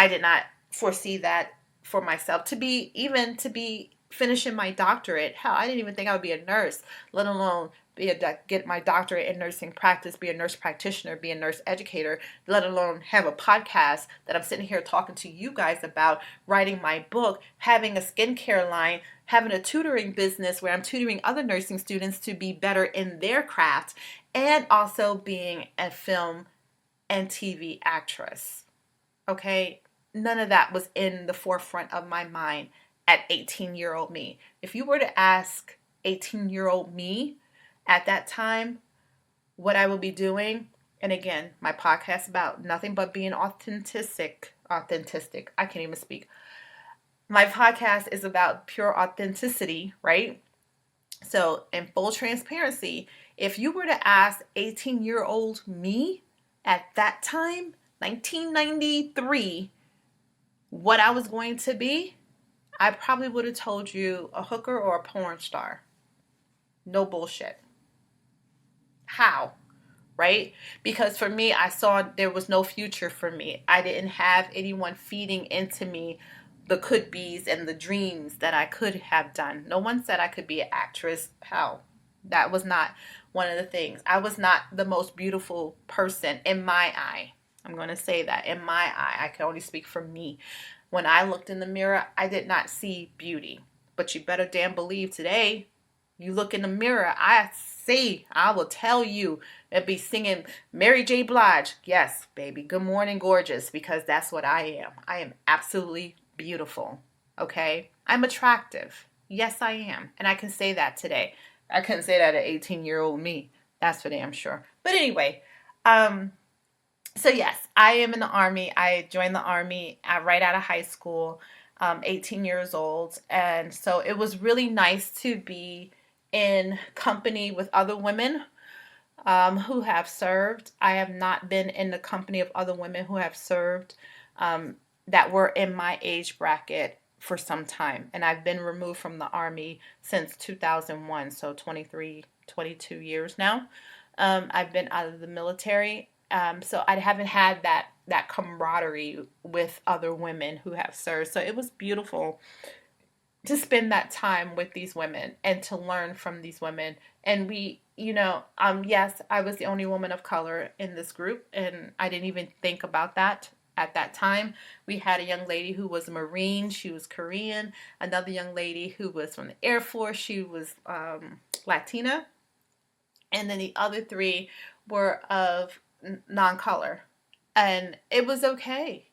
did not foresee that for myself, to be finishing my doctorate. Hell, I didn't even think I would be a nurse, let alone get my doctorate in nursing practice, be a nurse practitioner, be a nurse educator, let alone have a podcast that I'm sitting here talking to you guys about, writing my book, having a skincare line, having a tutoring business where I'm tutoring other nursing students to be better in their craft, and also being a film and TV actress. Okay? None of that was in the forefront of my mind at 18-year-old me. If you were to ask 18-year-old me at that time what I would be doing, and again, my podcast about nothing but being authentic. I can't even speak. My podcast is about pure authenticity, right? So, in full transparency, if you were to ask 18-year-old me at that time, 1993, what I was going to be, I probably would have told you a hooker or a porn star. No bullshit. How? Right? Because for me, I saw there was no future for me. I didn't have anyone feeding into me the could be's and the dreams that I could have done. No one said I could be an actress. Hell, that was not one of the things. I was not the most beautiful person in my eye. I'm going to say that. In my eye. I can only speak for me. When I looked in the mirror, I did not see beauty. But you better damn believe today, you look in the mirror, I will tell you, and be singing Mary J. Blige. Yes, baby, good morning, gorgeous, because that's what I am. I am absolutely beautiful, okay? I'm attractive. Yes, I am. And I can say that today. I couldn't say that at 18-year-old me. That's for damn sure. But anyway, so yes, I am in the Army. I joined the Army right out of high school, 18 years old. And so it was really nice to be in company with other women who have served. I have not been in the company of other women who have served. that were in my age bracket for some time. And I've been removed from the Army since 2001, so 23, 22 years now. I've been out of the military. So I haven't had that camaraderie with other women who have served. So it was beautiful to spend that time with these women and to learn from these women. And we, yes, I was the only woman of color in this group, and I didn't even think about that at that time. We had a young lady who was a Marine, she was Korean, another young lady who was from the Air Force, she was Latina, and then the other three were of non-color. And it was okay.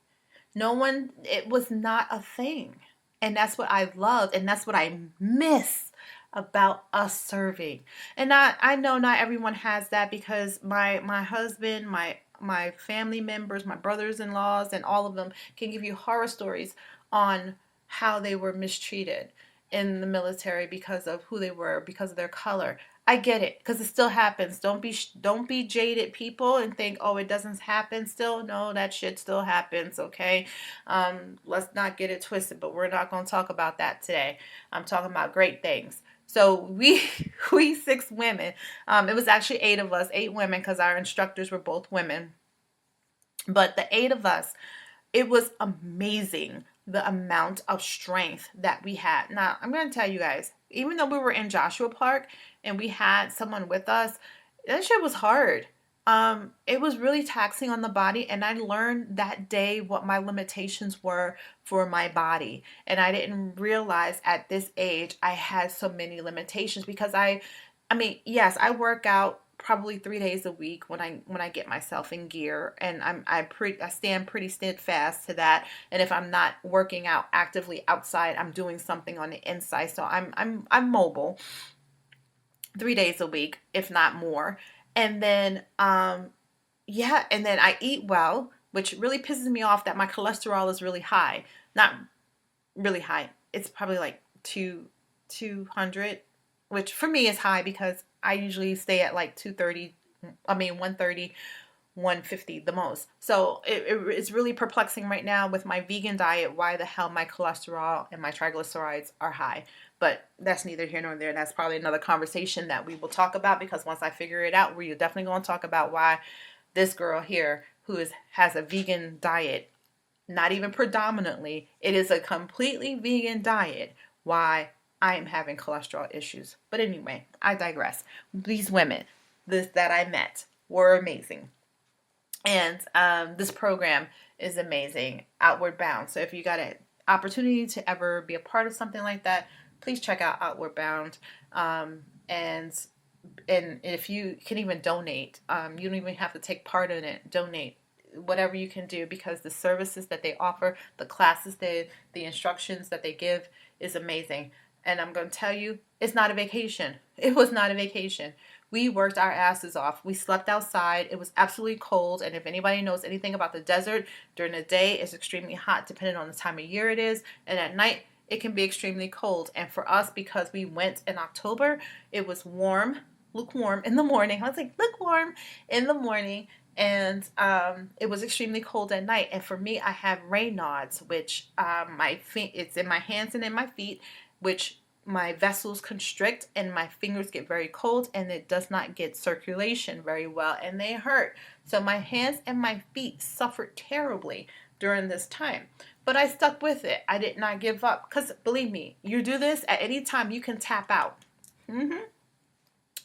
No one, it was not a thing. And that's what I love, and that's what I miss about us serving. And I know not everyone has that, because my husband, my family members, my brothers-in-laws, and all of them can give you horror stories on how they were mistreated in the military because of who they were, because of their color. I get it, because it still happens. Don't be jaded, people, and think, oh, it doesn't happen still. No, that shit still happens. Okay, let's not get it twisted. But we're not going to talk about that today. I'm talking about great things. So we we six women. It was actually eight of us, eight women, because our instructors were both women. But the eight of us, it was amazing the amount of strength that we had. Now, I'm going to tell you guys, even though we were in Joshua Park and we had someone with us, that shit was hard. It was really taxing on the body, and I learned that day what my limitations were for my body. And I didn't realize at this age I had so many limitations, because I mean, yes, I work out probably 3 days a week when I get myself in gear, and I stand pretty steadfast to that. And if I'm not working out actively outside, I'm doing something on the inside. So I'm mobile 3 days a week, if not more. And then yeah, and then I eat well, which really pisses me off that my cholesterol is really high. Not really high. It's probably like 200, which for me is high because I usually stay at like 230, I mean 130, 150 the most. So it's really perplexing right now with my vegan diet why the hell my cholesterol and my triglycerides are high. But that's neither here nor there. That's probably another conversation that we will talk about, because once I figure it out, we're definitely going to talk about why this girl here who has a vegan diet, not even predominantly, it is a completely vegan diet, why I am having cholesterol issues. But anyway, I digress. These women that I met were amazing. And this program is amazing, Outward Bound. So if you got an opportunity to ever be a part of something like that, please check out Outward Bound. And if you can even donate, you don't even have to take part in it. Donate whatever you can do, because the services that they offer, the classes, the instructions that they give is amazing. And I'm going to tell you, it's not a vacation. It was not a vacation. We worked our asses off. We slept outside. It was absolutely cold. And if anybody knows anything about the desert, during the day it's extremely hot depending on the time of year it is. And at night it can be extremely cold. And for us, because we went in October, it was warm, lukewarm in the morning. I was like, lukewarm in the morning. And it was extremely cold at night. And for me, I have Raynaud's, which it's in my hands and in my feet, which my vessels constrict and my fingers get very cold, and it does not get circulation very well, and they hurt. So my hands and my feet suffered terribly during this time. But I stuck with it. I did not give up, because believe me, you do this at any time, you can tap out.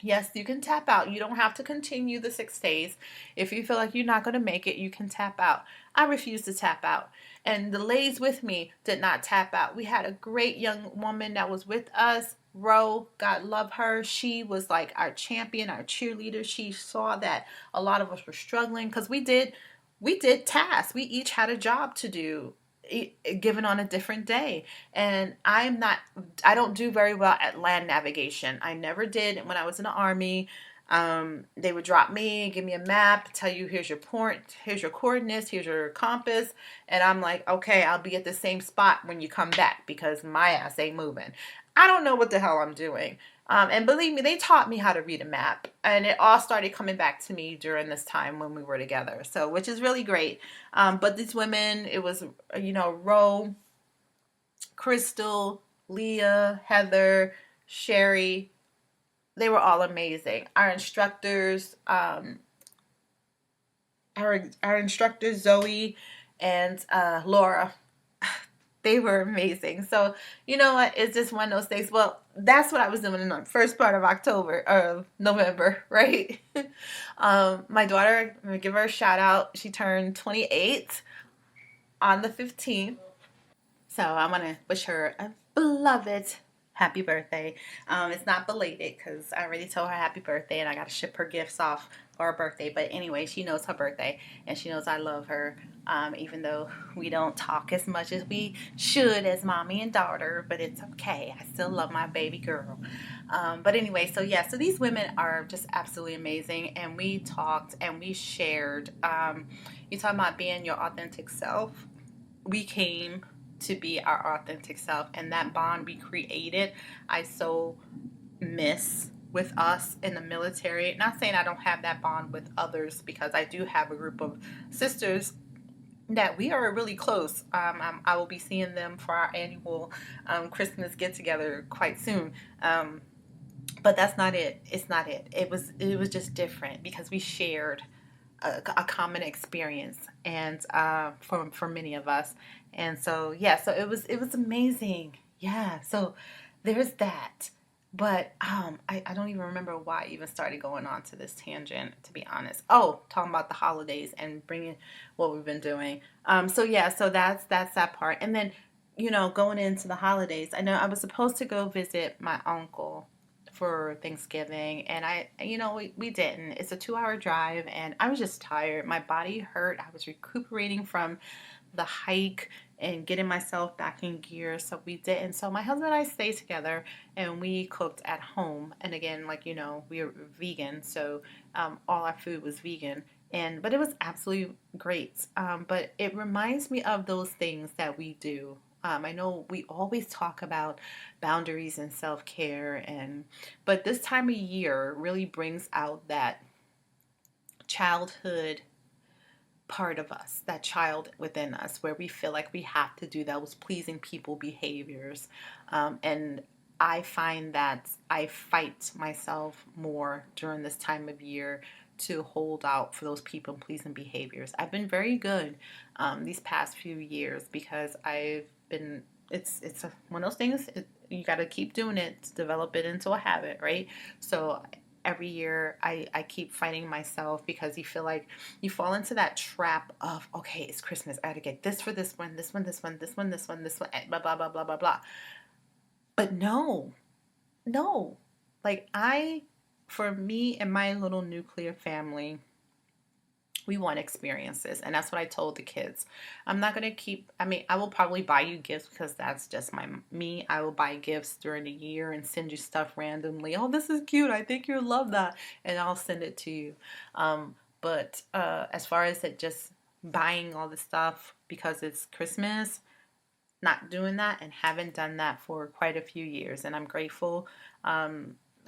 Yes, you can tap out. You don't have to continue the 6 days. If you feel like you're not going to make it, you can tap out. I refuse to tap out. And the ladies with me did not tap out. We had a great young woman that was with us, Ro, God love her. She was like our champion, our cheerleader. She saw that a lot of us were struggling, because we did tasks. We each had a job to do, given on a different day. And I don't do very well at land navigation. I never did when I was in the Army. They would drop me, give me a map, tell you here's your point, here's your coordinates, here's your compass, and I'm like, okay, I'll be at the same spot when you come back, because my ass ain't moving. I don't know what the hell I'm doing. And believe me, they taught me how to read a map. And it all started coming back to me during this time when we were together. So, which is really great. But these women, it was, Ro, Crystal, Leah, Heather, Sherry, they were all amazing. Our instructors, Zoe and Laura, they were amazing. So, you know what? It's just one of those things. Well, that's what I was doing in the first part of November, right? My daughter, I'm going to give her a shout out. She turned 28 on the 15th. So I want to wish her a beloved happy birthday. It's not belated because I already told her happy birthday and I got to ship her gifts off for her birthday. But anyway, she knows her birthday and she knows I love her. Even though we don't talk as much as we should as mommy and daughter, but it's okay. I still love my baby girl. But anyway, so yeah, so these women are just absolutely amazing. And we talked and we shared. You talking about being your authentic self? We came to be our authentic self, and that bond we created, I so miss with us in the military. Not saying I don't have that bond with others, because I do have a group of sisters that we are really close. I will be seeing them for our annual Christmas get together quite soon. But that's not it. It's not it. It was just different because we shared a common experience, and for many of us. And so yeah, so it was amazing. Yeah, so there's that. But I don't even remember why I even started going on to this tangent, to be honest. Oh, talking about the holidays and bringing what we've been doing. So yeah, so that's that part. And then, going into the holidays, I know I was supposed to go visit my uncle for Thanksgiving, and we didn't. It's a 2-hour drive, and I was just tired. My body hurt. I was recuperating from the hike and getting myself back in gear, so we didn't. So my husband and I stayed together, and we cooked at home. And again, like we're vegan, so all our food was vegan. But it was absolutely great. But it reminds me of those things that we do. I know we always talk about boundaries and self-care, but this time of year really brings out that childhood part of us, that child within us, where we feel like we have to do those pleasing people behaviors. And I find that I fight myself more during this time of year to hold out for those people pleasing behaviors. I've been very good these past few years because I've been. It's one of those things. You got to keep doing it to develop it into a habit, right? So every year I keep fighting myself because you feel like you fall into that trap of, okay, it's Christmas. I got to get this for this one, this one, this one, this one, this one, this one, blah, blah, blah, blah, blah, blah. But no, no. Like for me and my little nuclear family, we want experiences. And that's what I told the kids. I'm not going to I will probably buy you gifts because that's just me. I will buy gifts during the year and send you stuff randomly. Oh, this is cute. I think you'll love that. And I'll send it to you. But as far as it just buying all the stuff because it's Christmas, not doing that and haven't done that for quite a few years. And I'm grateful.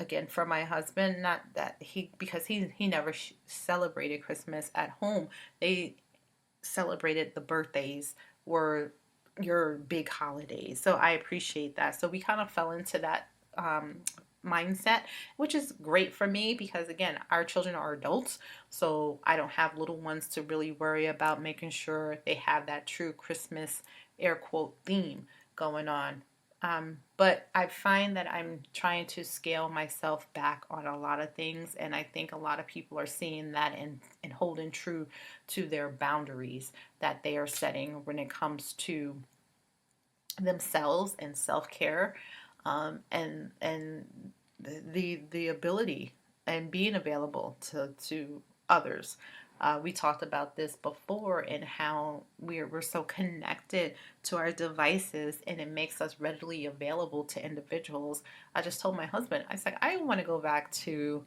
Again, for my husband, not that because he never celebrated Christmas at home. They celebrated the birthdays were your big holidays. So I appreciate that. So we kind of fell into that mindset, which is great for me because, again, our children are adults. So I don't have little ones to really worry about making sure they have that true Christmas air quote theme going on. But I find that I'm trying to scale myself back on a lot of things, and I think a lot of people are seeing that and holding true to their boundaries that they are setting when it comes to themselves and self-care, and the ability and being available to others. We talked about this before and how we're so connected to our devices and it makes us readily available to individuals. I just told my husband, I said, I want to go back to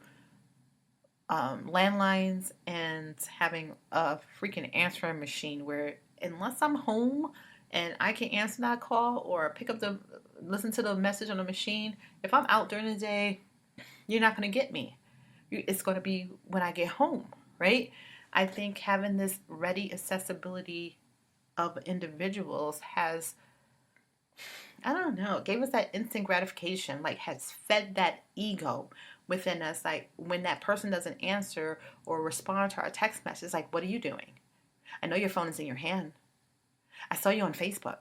landlines and having a freaking answering machine where unless I'm home and I can answer that call or listen to the message on the machine. If I'm out during the day, you're not going to get me. It's going to be when I get home, right? I think having this ready accessibility of individuals has, I don't know, gave us that instant gratification, like has fed that ego within us. Like when that person doesn't answer or respond to our text message, like, what are you doing? I know your phone is in your hand. I saw you on Facebook.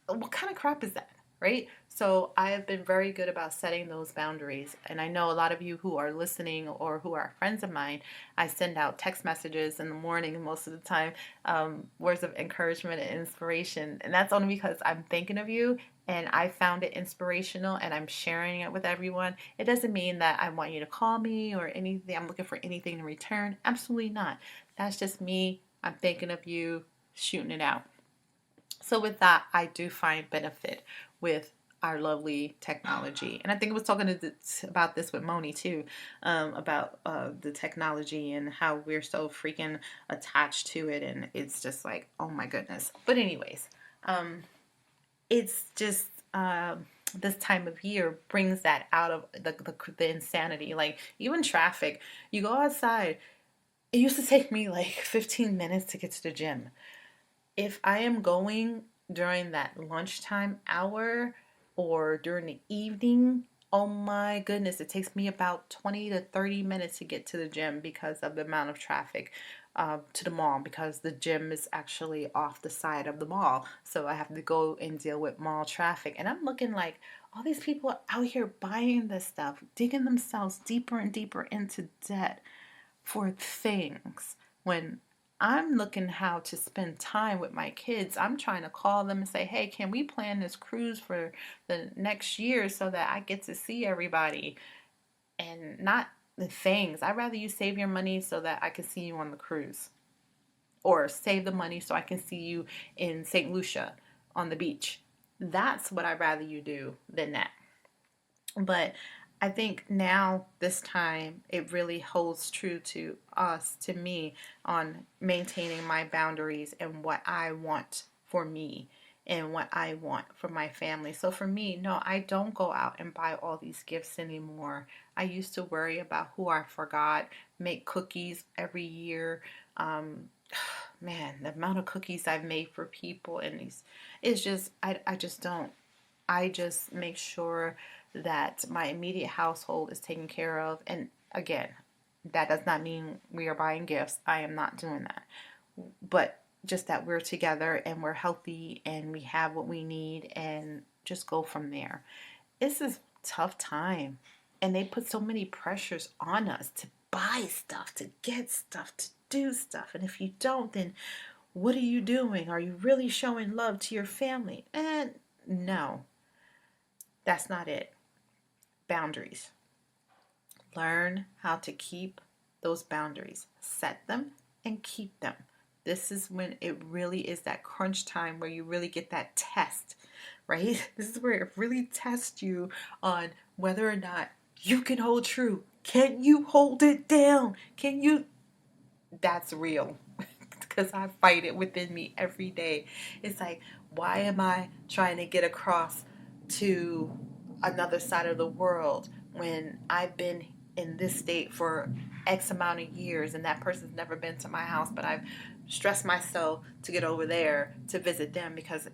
What kind of crap is that? Right? So I have been very good about setting those boundaries. And I know a lot of you who are listening or who are friends of mine, I send out text messages in the morning most of the time, words of encouragement and inspiration. And that's only because I'm thinking of you and I found it inspirational and I'm sharing it with everyone. It doesn't mean that I want you to call me or anything. I'm looking for anything in return. Absolutely not. That's just me. I'm thinking of you, shooting it out. So with that, I do find benefit with our lovely technology. And I think I was talking about this with Moni too, about the technology and how we're so freaking attached to it. And it's just like, oh my goodness. But anyways, um, it's just this time of year brings that out of the insanity. Like even traffic, you go outside. It used to take me like 15 minutes to get to the gym. If I am going during that lunchtime hour or during the evening, oh my goodness, it takes me about 20 to 30 minutes to get to the gym because of the amount of traffic to the mall, because the gym is actually off the side of the mall. So I have to go and deal with mall traffic. And I'm looking like all these people out here buying this stuff, digging themselves deeper and deeper into debt for things when I'm looking how to spend time with my kids. I'm trying to call them and say, hey, can we plan this cruise for the next year so that I get to see everybody and not the things. I'd rather you save your money so that I can see you on the cruise, or save the money so I can see you in St. Lucia on the beach. That's what I'd rather you do than that. But I think now, this time, it really holds true to us, to me, on maintaining my boundaries and what I want for me and what I want for my family. So for me, no, I don't go out and buy all these gifts anymore. I used to worry about who I forgot, make cookies every year. Um, Man, the amount of cookies I've made for people and these, it's just, I just don't. I just make sure that my immediate household is taken care of. And again, that does not mean we are buying gifts. I am not doing that. But just that we're together and we're healthy and we have what we need and just go from there. It's a tough time. And they put so many pressures on us to buy stuff, to get stuff, to do stuff. And if you don't, then what are you doing? Are you really showing love to your family? And no, that's not it. Boundaries. Learn how to keep those boundaries. Set them and keep them. This is when it really is that crunch time where you really get that test, right? This is where it really tests you on whether or not you can hold true. Can you hold it down? Can you? That's real. Because I fight it within me every day. It's like, why am I trying to get across to another side of the world when I've been in this state for X amount of years and that person's never been to my house, but I've stressed myself to get over there to visit them because,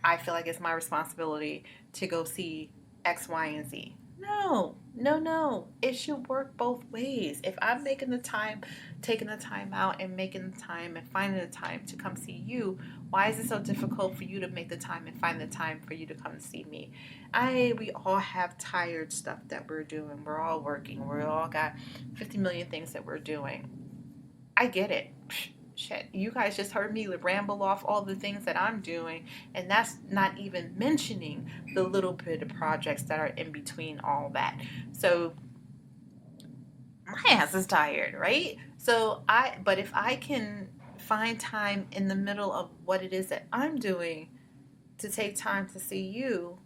I feel like it's my responsibility to go see X, Y, and Z. No, no, no. It should work both ways. If I'm making the time, taking the time out and making the time and finding the time to come see you, why is it so difficult for you to make the time and find the time for you to come see me? We all have tired stuff that we're doing. We're all working. We all got 50 million things that we're doing. I get it. Shit, you guys just heard me ramble off all the things that I'm doing, and that's not even mentioning the little bit of projects that are in between all that. So my ass is tired, right? But if I can find time in the middle of what it is that I'm doing to take time to see you,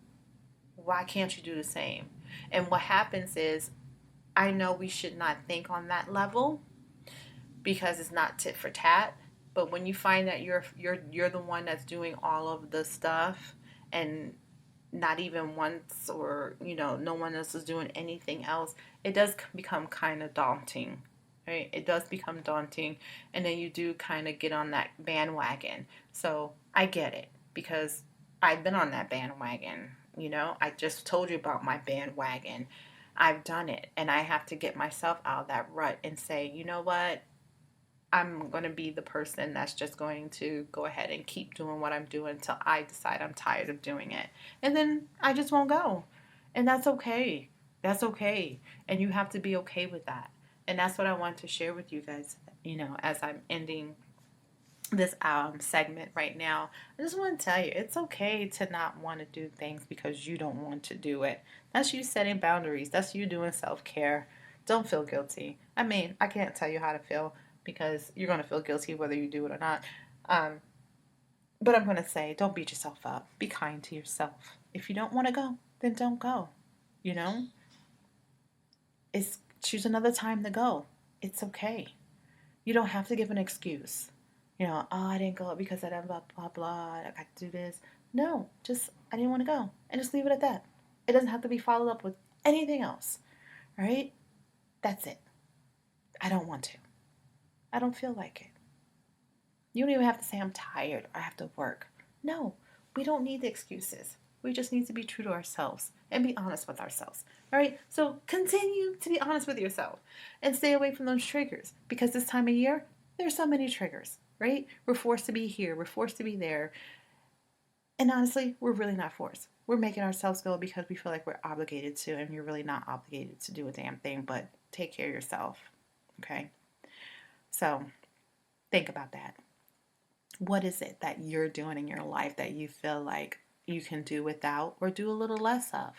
why can't you do the same? And what happens is, I know we should not think on that level because it's not tit for tat. But when you find that you're the one that's doing all of the stuff, and not even once, or no one else is doing anything else, it does become kind of daunting, right? It does become daunting, and then you do kind of get on that bandwagon. So I get it, because I've been on that bandwagon. I just told you about my bandwagon. I've done it, and I have to get myself out of that rut and say, you know what, I'm going to be the person that's just going to go ahead and keep doing what I'm doing until I decide I'm tired of doing it. And then I just won't go. And that's okay. That's okay. And you have to be okay with that. And that's what I want to share with you guys, as I'm ending this segment right now. I just want to tell you, it's okay to not want to do things because you don't want to do it. That's you setting boundaries. That's you doing self-care. Don't feel guilty. I mean, I can't tell you how to feel, because you're going to feel guilty whether you do it or not. Um, but I'm going to say, don't beat yourself up. Be kind to yourself. If you don't want to go, then don't go. You know, it's choose another time to go. It's okay. You don't have to give an excuse. Oh, I didn't go because I didn't blah, blah, blah. I got to do this. No, just, I didn't want to go. And just leave it at that. It doesn't have to be followed up with anything else. Right? That's it. I don't want to. I don't feel like it. You don't even have to say I'm tired or I have to work. No, we don't need the excuses. We just need to be true to ourselves and be honest with ourselves. All right? So continue to be honest with yourself and stay away from those triggers, because this time of year, there's so many triggers, right? We're forced to be here. We're forced to be there. And honestly, we're really not forced. We're making ourselves go because we feel like we're obligated to, and you're really not obligated to do a damn thing, but take care of yourself. Okay? So think about that. What is it that you're doing in your life that you feel like you can do without or do a little less of?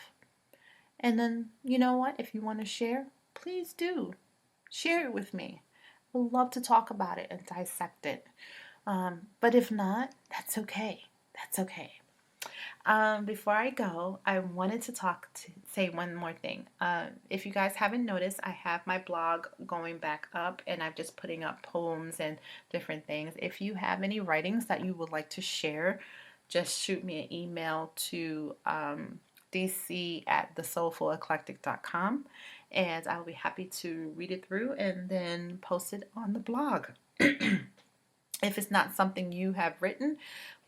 And then, you know what? If you want to share, please do. Share it with me. I would love to talk about it and dissect it. But if not, that's okay. That's okay. Before I go, I wanted to say one more thing. If you guys haven't noticed, I have my blog going back up, and I'm just putting up poems and different things. If you have any writings that you would like to share, just shoot me an email to dc@thesoulfuleclectic.com, and I'll be happy to read it through and then post it on the blog. If it's not something you have written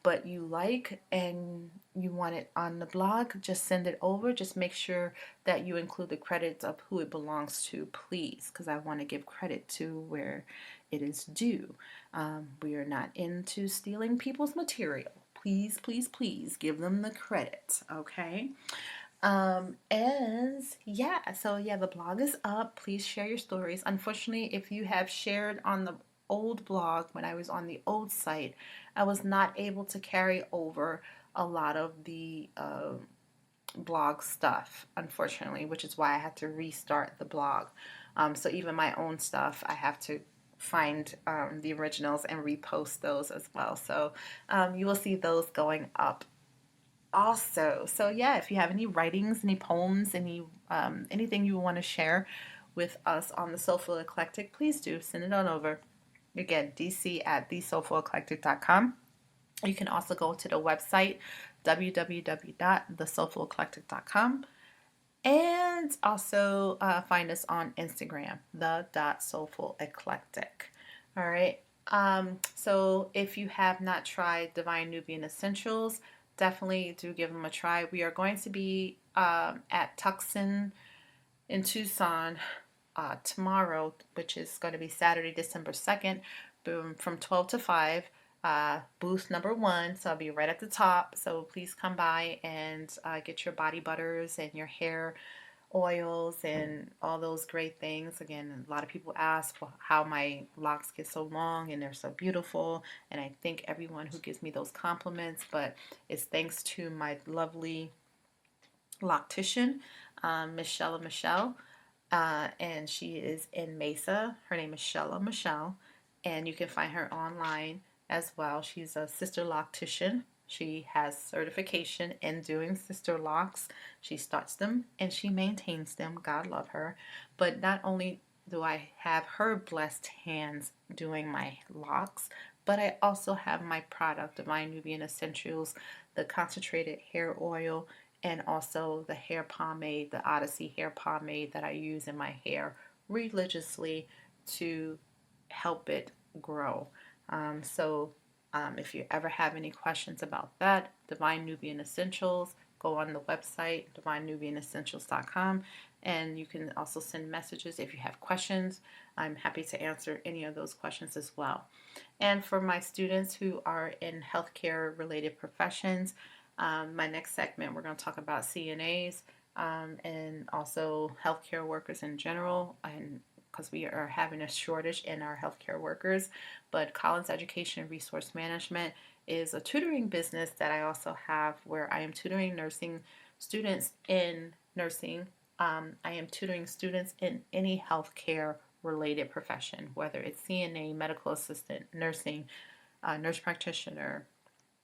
but you like and you want it on the blog, just send it over. Just make sure that you include the credits of who it belongs to, please, because I want to give credit to where it is due. We are not into stealing people's material. Please, please, please give them the credit, okay? And yeah, so yeah, the blog is up. Please share your stories. Unfortunately, if you have shared on the old blog, when I was on the old site, I was not able to carry over a lot of the blog stuff, unfortunately, which is why I had to restart the blog. So even my own stuff, I have to find the originals and repost those as well. So you will see those going up also. So yeah, if you have any writings, any poems, anything you want to share with us on the Soulful Eclectic, please do send it on over. Again, dc@thesoulfuleclectic.com. You can also go to the website www.thesoulfuleclectic.com, and also find us on Instagram, the.soulfuleclectic. All right. So if you have not tried Divine Nubian Essentials, definitely do give them a try. We are going to be at Tucson in Tucson tomorrow, which is going to be Saturday, December 2nd, from 12 to 5, booth number 1. So I'll be right at the top. So please come by and get your body butters and your hair oils and all those great things. Again, a lot of people ask how my locks get so long and they're so beautiful, and I thank everyone who gives me those compliments, but it's thanks to my lovely loctician, Michelle, and she is in Mesa. Her name is Shella Michelle, and you can find her online as well. She's a sister loctician. She has certification in doing sister locks. She starts them and she maintains them. God love her. But not only do I have her blessed hands doing my locks, But I also have my product, Divine Nubian Essentials, the concentrated hair oil, and also the hair pomade, the Odyssey hair pomade that I use in my hair religiously to help it grow. If you ever have any questions about that, Divine Nubian Essentials, go on the website, divinenubianessentials.com, and you can also send messages if you have questions. I'm happy to answer any of those questions as well. And for my students who are in healthcare related professions, my next segment, we're going to talk about CNAs and also healthcare workers in general, and because we are having a shortage in our healthcare workers. But Collins Education Resource Management is a tutoring business that I also have where I am tutoring nursing students in nursing. I am tutoring students in any healthcare related profession, whether it's CNA, medical assistant, nursing, nurse practitioner,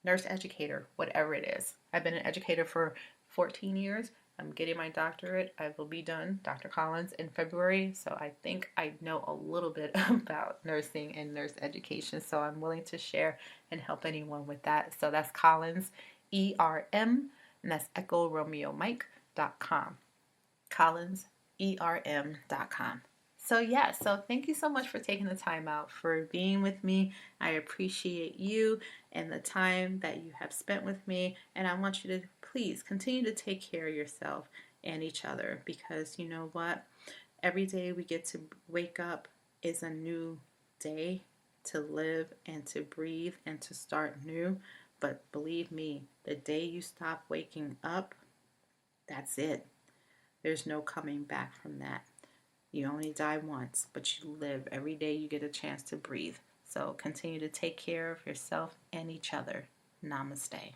nurse educator, whatever it is. I've been an educator for 14 years. I'm getting my doctorate. I will be done, Dr. Collins, in February. So I think I know a little bit about nursing and nurse education. So I'm willing to share and help anyone with that. So that's Collins, ERM, and that's Echo Romeo Mike.com. Collins, ERM.com. So thank you so much for taking the time out for being with me. I appreciate you and the time that you have spent with me. And I want you to please continue to take care of yourself and each other, because you know what? Every day we get to wake up is a new day to live and to breathe and to start new. But believe me, the day you stop waking up, that's it. There's no coming back from that. You only die once, but you live every day you get a chance to breathe. So continue to take care of yourself and each other. Namaste.